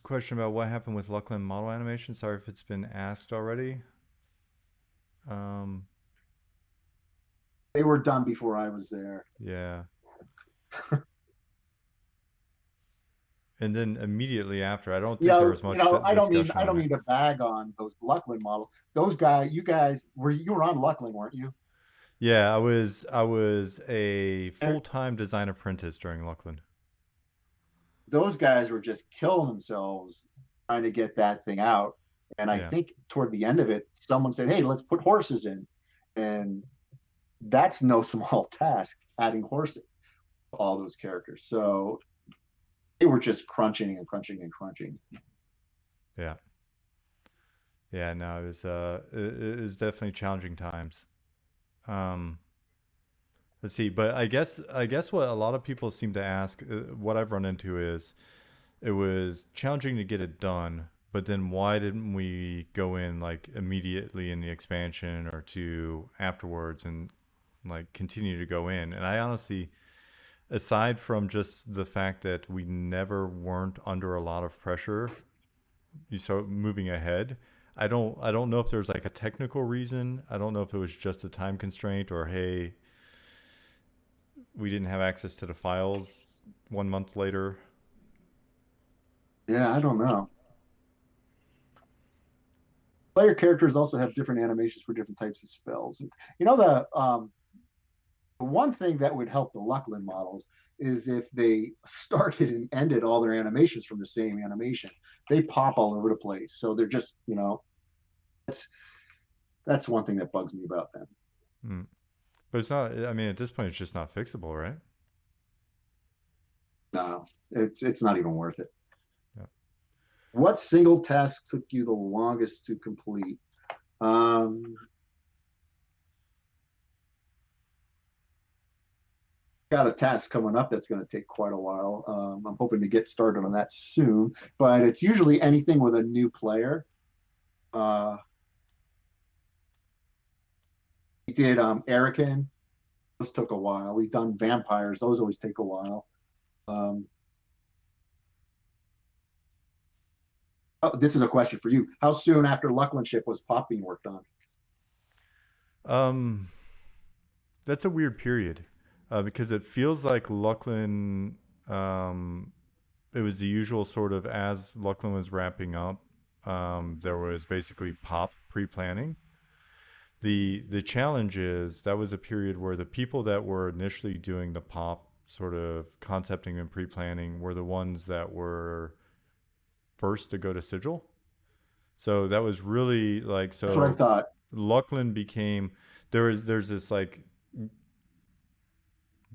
question about what happened with Luckland model animation. Sorry if it's been asked already. They were done before I was there. Yeah. And then immediately after, I don't think there was much I don't discussion mean to bag on those Luckland models. Those guys, you were on Luckland, weren't you? Yeah, I was a full-time design apprentice during Luckland. Those guys were just killing themselves trying to get that thing out. And I Yeah. think toward the end of it, someone said, hey, let's put horses in. And that's no small task, adding horses to all those characters. So they were just crunching and crunching and crunching. Yeah. Yeah, no, it was definitely challenging times. Let's see, but I guess what a lot of people seem to ask, what I've run into is, it was challenging to get it done, but then why didn't we go in like immediately in the expansion or two afterwards and like continue to go in? And I honestly, aside from just the fact that we never weren't under a lot of pressure, so moving ahead, I don't know if there's like a technical reason. I don't know if it was just a time constraint or hey, we didn't have access to the files 1 month later. Yeah, I don't know. Player characters also have different animations for different types of spells. You know, the one thing that would help the Luckland models is if they started and ended all their animations from the same animation. They pop all over the place. So they're just, that's one thing that bugs me about them. Mm. But it's not, I mean, at this point, it's just not fixable, right? No, it's not even worth it. Yeah. What single task took you the longest to complete? Got a task coming up that's going to take quite a while. I'm hoping to get started on that soon, but it's usually anything with a new player. We did Erican. Those took a while. We've done vampires. Those always take a while. Oh, this is a question for you. How soon after Luckland ship was Pop being worked on? That's a weird period because it feels like Luckland it was the usual sort of, as Lachlan was wrapping up, there was basically pop pre-planning. The challenge is that was a period where the people that were initially doing the pop sort of concepting and pre-planning were the ones that were first to go to Sigil. So that was really like, That's what I so thought. Lachlan became, there's this like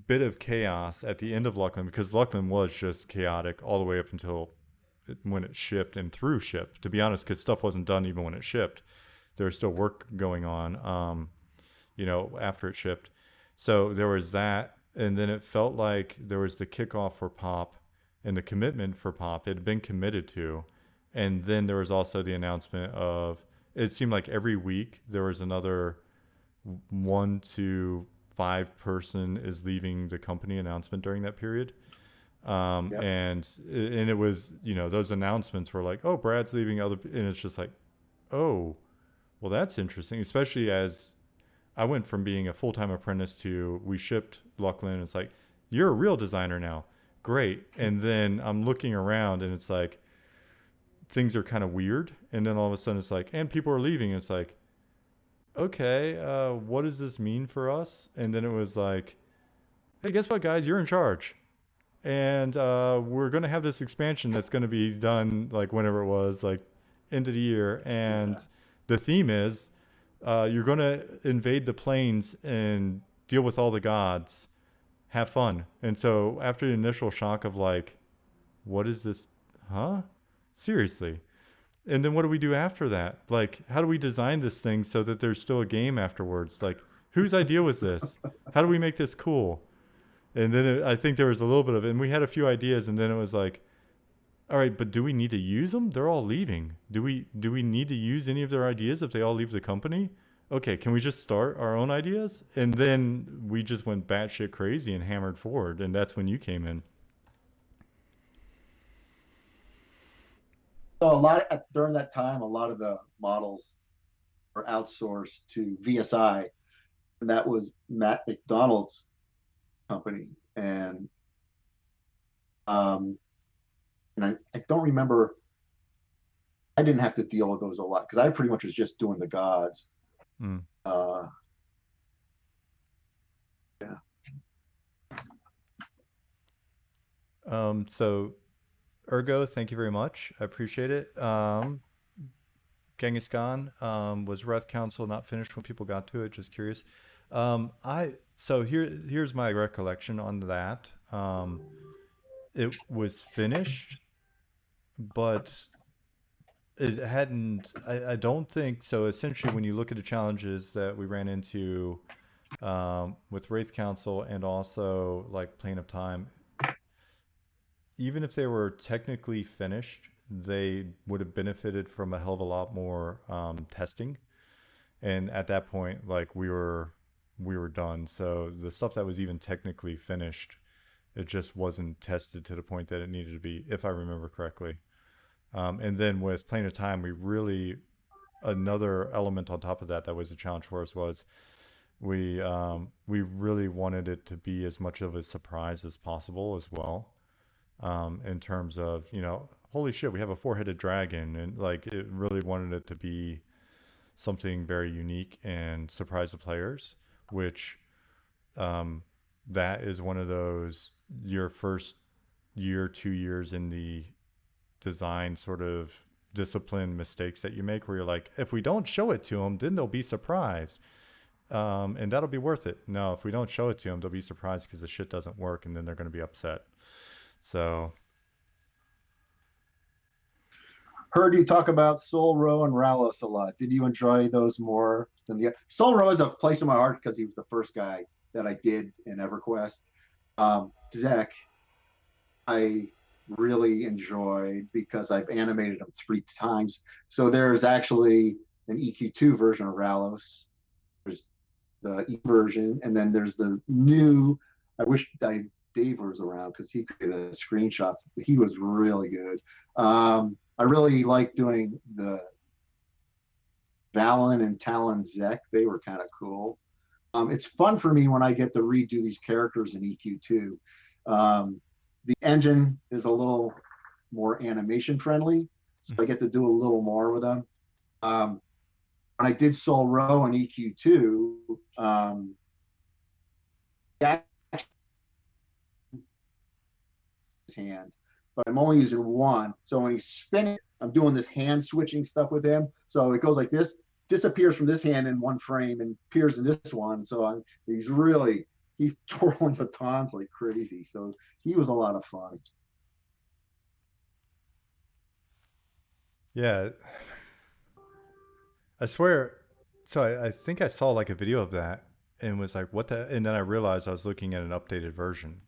bit of chaos at the end of Lachlan, because Lachlan was just chaotic all the way up until when it shipped and through ship, to be honest, because stuff wasn't done even when it shipped. There was still work going on, after it shipped. So there was that. And then it felt like there was the kickoff for pop and the commitment for pop. It had been committed to. And then there was also the announcement of, it seemed like every week there was another 1 to 5 person is leaving the company announcement during that period. Yep. And it was, those announcements were like, oh, Brad's leaving, and it's just like, oh, well, that's interesting, especially as I went from being a full-time apprentice to, we shipped Lachlan. It's like, you're a real designer now. Great. And then I'm looking around and it's like, things are kind of weird. And then all of a sudden it's like, and people are leaving. It's like, okay, what does this mean for us? And then it was like, hey, guess what, guys? You're in charge. And we're going to have this expansion that's going to be done like whenever it was, like end of the year. And the theme is you're going to invade the plains and deal with all the gods. Have fun. And so after the initial shock of like, what is this? Huh? Seriously. And then what do we do after that? Like, how do we design this thing so that there's still a game afterwards? Like, whose idea was this? How do we make this cool? And then I think there was a little bit of it, and we had a few ideas, and then it was like, all right, but do we need to use them? They're all leaving. Do we need to use any of their ideas if they all leave the company? Okay, can we just start our own ideas? And then we just went batshit crazy and hammered forward, and that's when you came in. So during that time, a lot of the models were outsourced to VSI, and that was Matt McDonald's company. Um, and I don't remember. I didn't have to deal with those a lot because I pretty much was just doing the gods. Mm. Yeah. So Ergo, thank you very much. I appreciate it. Genghis Khan, was Wrath Council not finished when people got to it? Just curious. Here's my recollection on that. It was finished, but it hadn't. I don't think so. Essentially, when you look at the challenges that we ran into with Wraith Council and also like Plane of Time, even if they were technically finished, they would have benefited from a hell of a lot more testing. And at that point, like we were done. So the stuff that was even technically finished, it just wasn't tested to the point that it needed to be, if I remember correctly. And then with Plane of Time, another element on top of that was a challenge for us was we really wanted it to be as much of a surprise as possible as well. In terms of, holy shit, we have a 4-headed dragon, and like it really wanted it to be something very unique and surprise the players, which that is one of those, your first year, 2 years in the design sort of discipline mistakes that you make, where you're like, if we don't show it to them, then they'll be surprised. And that'll be worth it. No, if we don't show it to them, they'll be surprised because the shit doesn't work, and then they're going to be upset. So, heard you talk about Soul Row and Ralos a lot. Did you enjoy those more than the Soul Row is a place in my heart because he was the first guy that I did in EverQuest. Zach, I really enjoyed because I've animated him 3 times. So there's actually an EQ2 version of Ralos. There's the E version, and then there's the new. I wish Dave was around because he could get the screenshots. He was really good. I really like doing the Valen and Talon Zek. They were kind of cool. It's fun for me when I get to redo these characters in EQ2. The engine is a little more animation friendly, so I get to do a little more with them. When I did Soul Row and EQ2, yeah, his hands, but I'm only using one. So when he's spinning, I'm doing this hand switching stuff with him. So it goes like this, disappears from this hand in one frame and appears in this one. So he's twirling batons like crazy. So he was a lot of fun. Yeah, I swear. So I think I saw like a video of that and was like, what the? And then I realized I was looking at an updated version.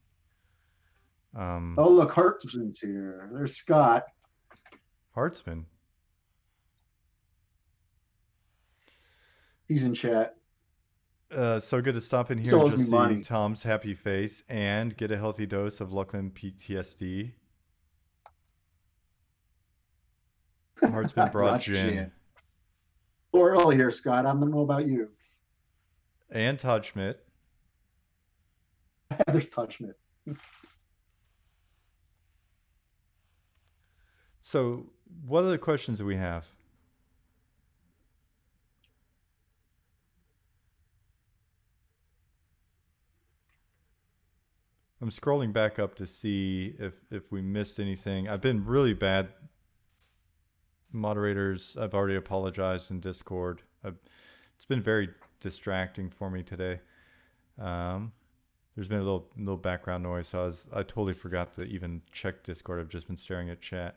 Oh, look, Hartsman's here. There's Scott. Hartzman. He's in chat. So good to stop in here Still and owes me just see money. Tom's happy face and get a healthy dose of Luckman PTSD. Hartzman brought gin. A little early here, Scott. I don't know about you. And Todd Schmidt. There's Todd Schmidt. So, what other questions do we have? I'm scrolling back up to see if we missed anything. I've been really bad. Moderators, I've already apologized in Discord. It's been very distracting for me today. There's been a little background noise, so I totally forgot to even check Discord. I've just been staring at chat.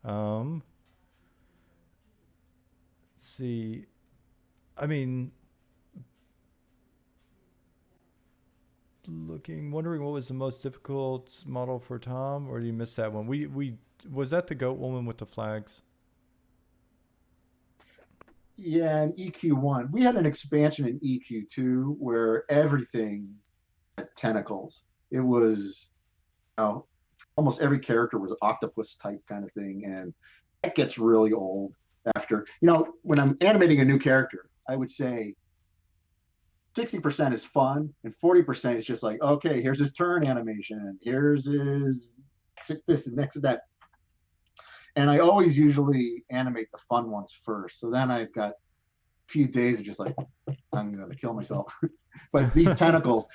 Let's see. I mean, wondering what was the most difficult model for Tom, or did you miss that one? We was that the goat woman with the flags? Yeah, in EQ1. We had an expansion in EQ2 where everything had tentacles. It was, almost every character was octopus type kind of thing. And that gets really old after, when I'm animating a new character, I would say 60% is fun and 40% is just like, okay, here's his turn animation. Here's his this and next to that. And I always usually animate the fun ones first. So then I've got a few days of just like, I'm going to kill myself. But these tentacles,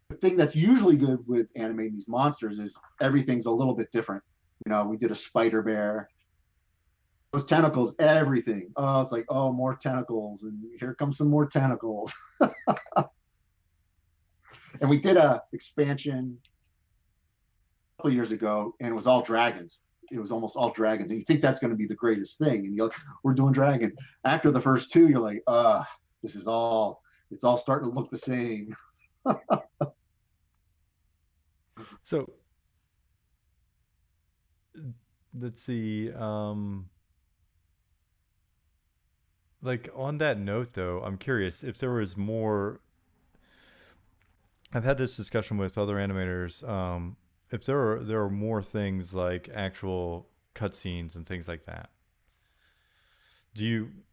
the thing that's usually good with animating these monsters is everything's a little bit different. We did a spider bear. Those tentacles, everything. Oh, it's like, oh, more tentacles. And here comes some more tentacles. And we did a expansion a couple years ago, and it was all dragons. It was almost all dragons, and you think that's going to be the greatest thing, and you're like, we're doing dragons. After the first two, you're like, it's all starting to look the same. So let's see. Like on that note, though, I'm curious if there was more. I've had this discussion with other animators. If there are more things like actual cutscenes and things like that.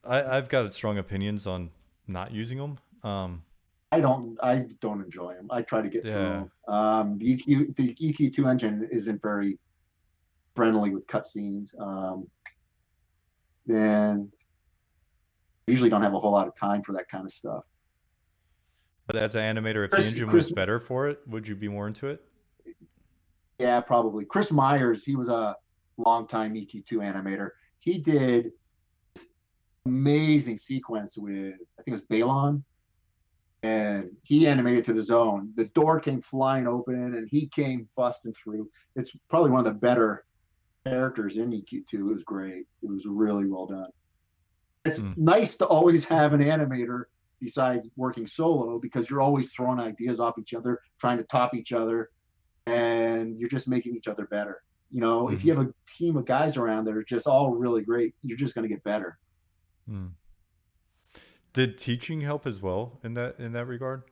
I've got strong opinions on not using them. I don't enjoy them. I try to get through. The EQ2 engine isn't very friendly with cutscenes. And usually don't have a whole lot of time for that kind of stuff. But as an animator, if the engine was better for it, would you be more into it? Yeah, probably. Chris Myers, he was a longtime EQ2 animator. He did amazing sequence with, I think it was Balon, and he animated to the zone. The door came flying open, and he came busting through. It's probably one of the better characters in EQ2. It was great. It was really well done. It's nice to always have an animator besides working solo, because you're always throwing ideas off each other, trying to top each other, and you're just making each other better. If you have a team of guys around that are just all really great, you're just going to get better. Did teaching help as well in that regard?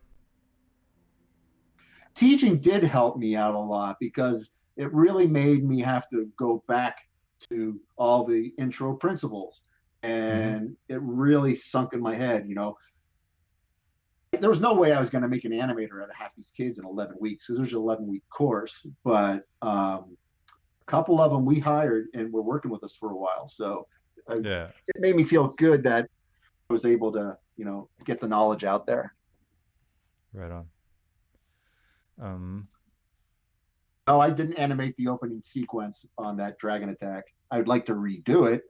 Teaching did help me out a lot, because it really made me have to go back to all the intro principles, and it really sunk in my head. there was no way I was going to make an animator out of half these kids in 11 weeks because there's an 11-week course. But a couple of them we hired and were working with us for a while. So Yeah, it made me feel good that I was able to, get the knowledge out there. right on. Um, Oh, I didn't animate the opening sequence on that dragon attack. I'd like to redo it.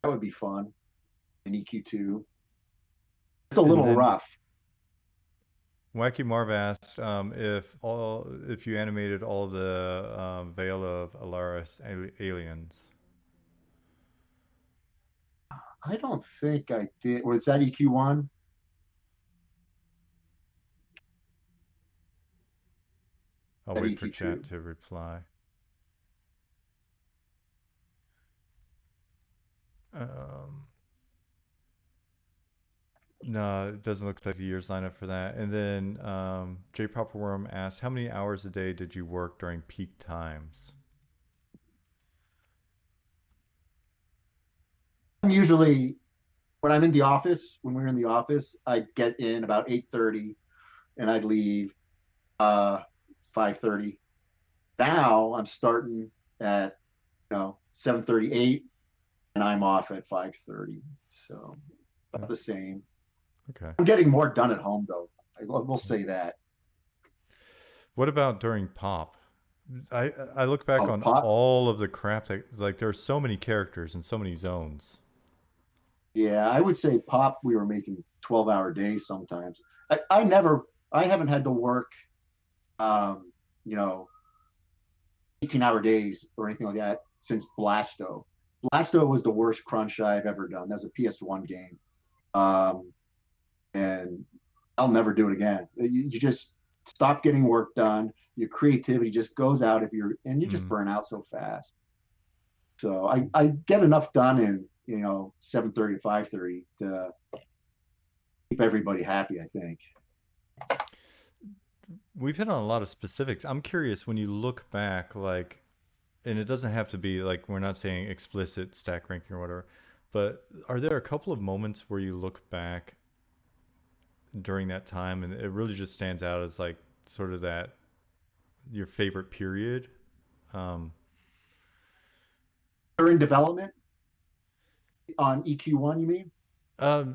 That would be fun in EQ2. It's a and little then rough. Wacky Marv asked if you animated all of the Veil of Alaris aliens. I don't think I did. Was that EQ1? I'll That wait for EQ2? chat to reply. Um, no, it doesn't look like the years line up for that. And then J Properworm asked, how many hours a day did you work during peak times? I'm usually when I'm in the office, when we're in the office, I'd get in about 8:30 and I'd leave 5:30. Now I'm starting at 7:38 and I'm off at 5:30. So about the same. Okay. I'm getting more done at home though. We'll say that. What about during pop? I look back Oh, on pop. all of the crap that like there's so many characters and so many zones. Yeah, I would say pop. We were making 12-hour days sometimes. I haven't had to work, um, you know, 18-hour days or anything like that since Blasto. Blasto was the worst crunch I've ever done. That's a PS1 game. Um, and I'll never do it again. You just stop getting work done. Your creativity just goes out and you just Mm. burn out so fast. So I get enough done in 7:30 to 5:30 to keep everybody happy, I think. We've hit on a lot of specifics. I'm curious when you look back, like, and it doesn't have to be like we're not saying explicit stack ranking or whatever, but are there a couple of moments where you look back during that time and it really just stands out as like sort of that your favorite period? Um, During development on EQ1, you mean?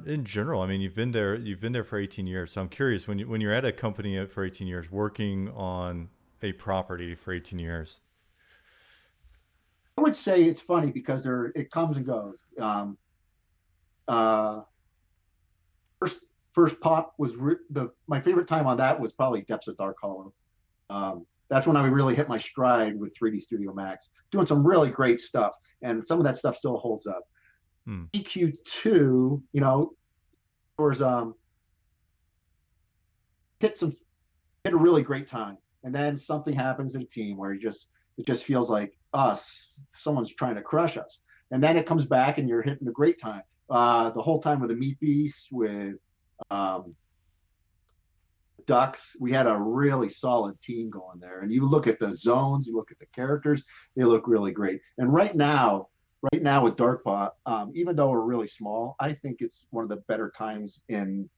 in general, I mean, you've been there for 18 years. So I'm curious when you're at a company for 18 years, working on a property for 18 years. I would say it's funny because it comes and goes. Uh, first, first pop was my favorite time on that was probably Depths of Dark Hollow. That's when I really hit my stride with 3D Studio Max, doing some really great stuff, and some of that stuff still holds up. Hmm. EQ2, was hit some hit a really great time, and then something happens in a team where it just feels like someone's trying to crush us, and then it comes back and you're hitting a great time. The whole time with the Meat Beast, with um, Ducks, we had a really solid team going there. And you look at the zones, you look at the characters, they look really great. And right now with Darkbot, even though we're really small, I think it's one of the better times in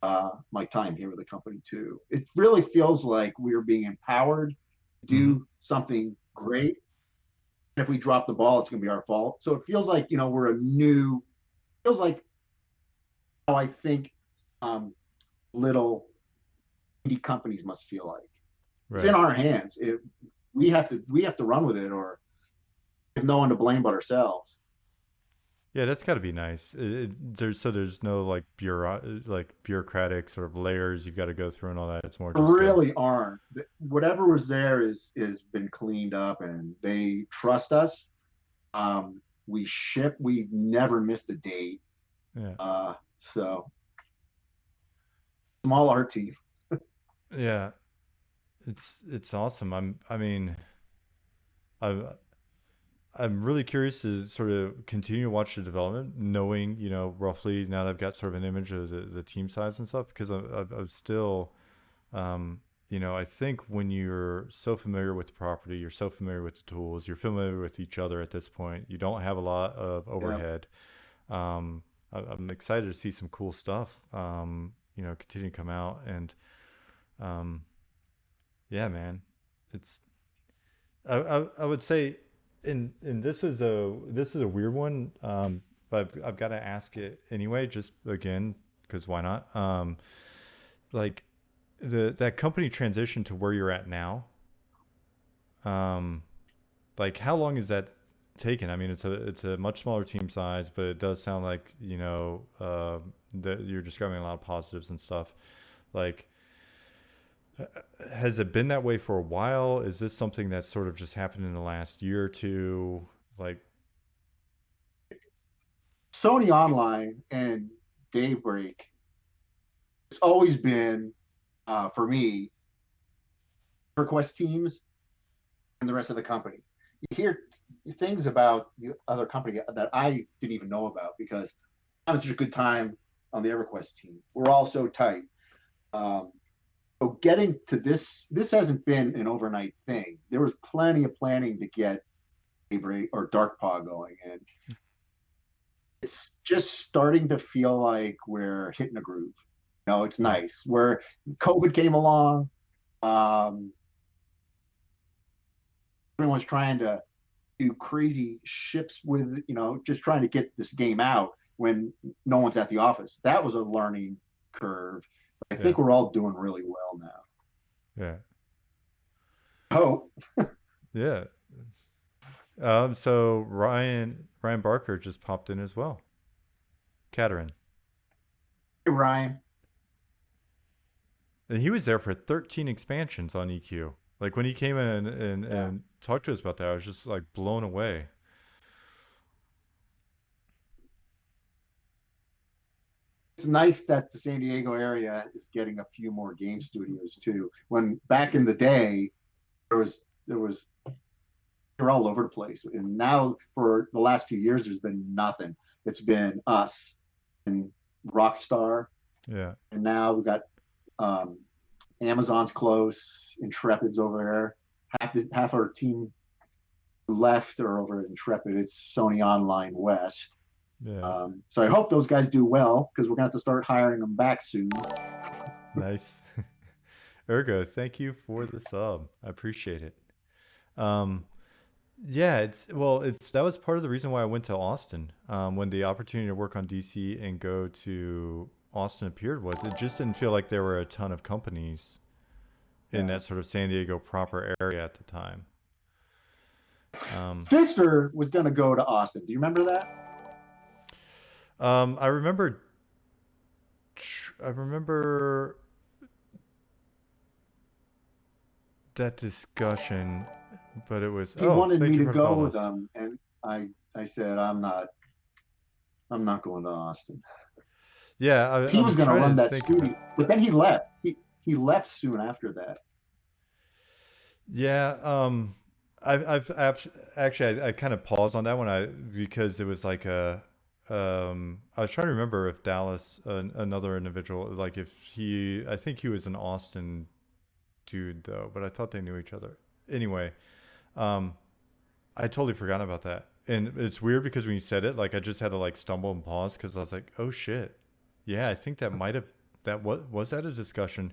my time here with the company too. It really feels like we're being empowered to Mm-hmm. do something great. And if we drop the ball, it's going to be our fault. So it feels like we're feels like how I think um, little indie companies must feel like. It's in Right. our hands. We have to run with it, or have no one to blame but ourselves. Yeah, that's got to be nice. There's no like bureaucratic sort of layers you've got to go through and all that. It's more There just a really aren't. Whatever was there is been cleaned up, and they trust us. We ship. We never missed a date. yeah. So small art team. Yeah, it's awesome. I mean, I'm I'm really curious to sort of continue to watch the development, knowing roughly now that I've got sort of an image of the team size and stuff. Because I'm still, um, I think when you're so familiar with the property, you're so familiar with the tools, you're familiar with each other at this point. You don't have a lot of Yeah. overhead. I'm excited to see some cool stuff. continue to come out. And yeah, man, it's I would say, and this is a weird one, but I've got to ask it anyway, just again because why not? Like that company transition to where you're at now. Like how long is that taken? I mean, it's a much smaller team size, but it does sound like that you're describing a lot of positives and stuff. Like, has it been that way for a while? Is this something that's sort of just happened in the last year or two? Like, Sony Online and Daybreak, it's always been for me, EverQuest teams and the rest of the company. You hear things about the other company that I didn't even know about because I'm having such a good time on the EverQuest team. We're all so tight. So getting to this hasn't been an overnight thing. There was plenty of planning to get Daybreak or Darkpaw going, and it's just starting to feel like we're hitting a groove. It's nice. Where COVID came along, everyone's trying to do crazy shifts with, just trying to get this game out when no one's at the office. That was a learning curve. I think we're all doing really well now. yeah, Oh, yeah. So Ryan Barker just popped in as well. Caterin. hey, Ryan. And he was there for 13 expansions on EQ. Like when he came in and talked to us about that, I was just like blown away. It's nice that the San Diego area is getting a few more game studios too. When back in the day, they're all over the place, and now for the last few years, there's been nothing. It's been us and Rockstar, Yeah. and now we've got Amazon's close, Intrepid's over there. Half our team left are over at Intrepid. It's Sony Online West. Yeah. So I hope those guys do well because we're gonna have to start hiring them back soon. Nice. Ergo, thank you for the sub. I appreciate it. Um, yeah, that was part of the reason why I went to Austin. When the opportunity to work on DC and go to Austin appeared, was it just didn't feel like there were a ton of companies in that sort of San Diego proper area at the time. Pfister was gonna go to Austin. Do you remember that? I remember that discussion, but it was He wanted thank me you to for the go follows. with them, and I said I'm not going to Austin. Yeah, He I'm was going to trying run to that think. studio, but then he left. He left soon after that. Yeah, actually I kind of paused on that one because it was like I was trying to remember if Dallas, another individual, like I think he was an Austin dude though, but I thought they knew each other. Anyway, I totally forgot about that. And it's weird because when you said it, like I just had to like stumble and pause because I was like, oh shit. Yeah, I think was that a discussion?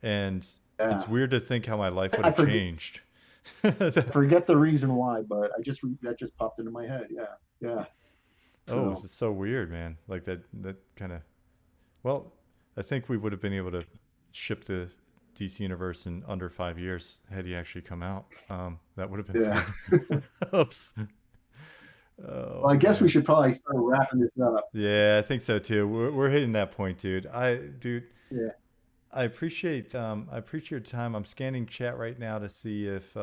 And Yeah. it's weird to think how my life would I have forget- changed. I forget the reason why, but that just popped into my head. Yeah. Oh, this is so weird, man. Like that kind of. Well, I think we would have been able to ship the DC universe in under 5 years had he actually come out. That would have been fun. Oops. Oh, Well, I guess we man. should probably start wrapping this up. Yeah, I think so too. We're hitting that point, dude. Yeah. I appreciate your time. I'm scanning chat right now to see if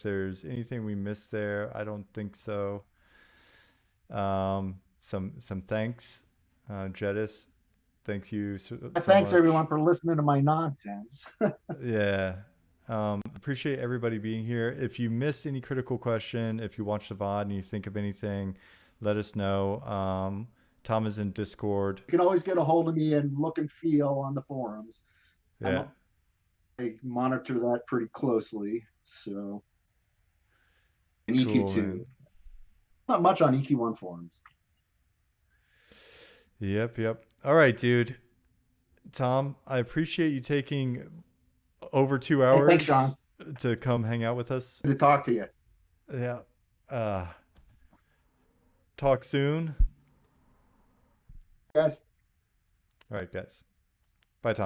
there's anything we missed there. I don't think so. Some thanks, Jedis. Thank you so Thanks much. everyone for listening to my nonsense. Yeah. Appreciate everybody being here. If you missed any critical question, if you watch the VOD and you think of anything, let us know. Tom is in Discord. You can always get a hold of me and look and feel on the forums. Yeah. I monitor that pretty closely. So, and Cool, EQ2. man. Not much on EQ1 forums. Yep. All right, dude. Tom, I appreciate you taking over 2 Hey, hours thanks, Sean. to come hang out with us. Good to talk to you. Yeah. Talk soon. Guys. All right, guys.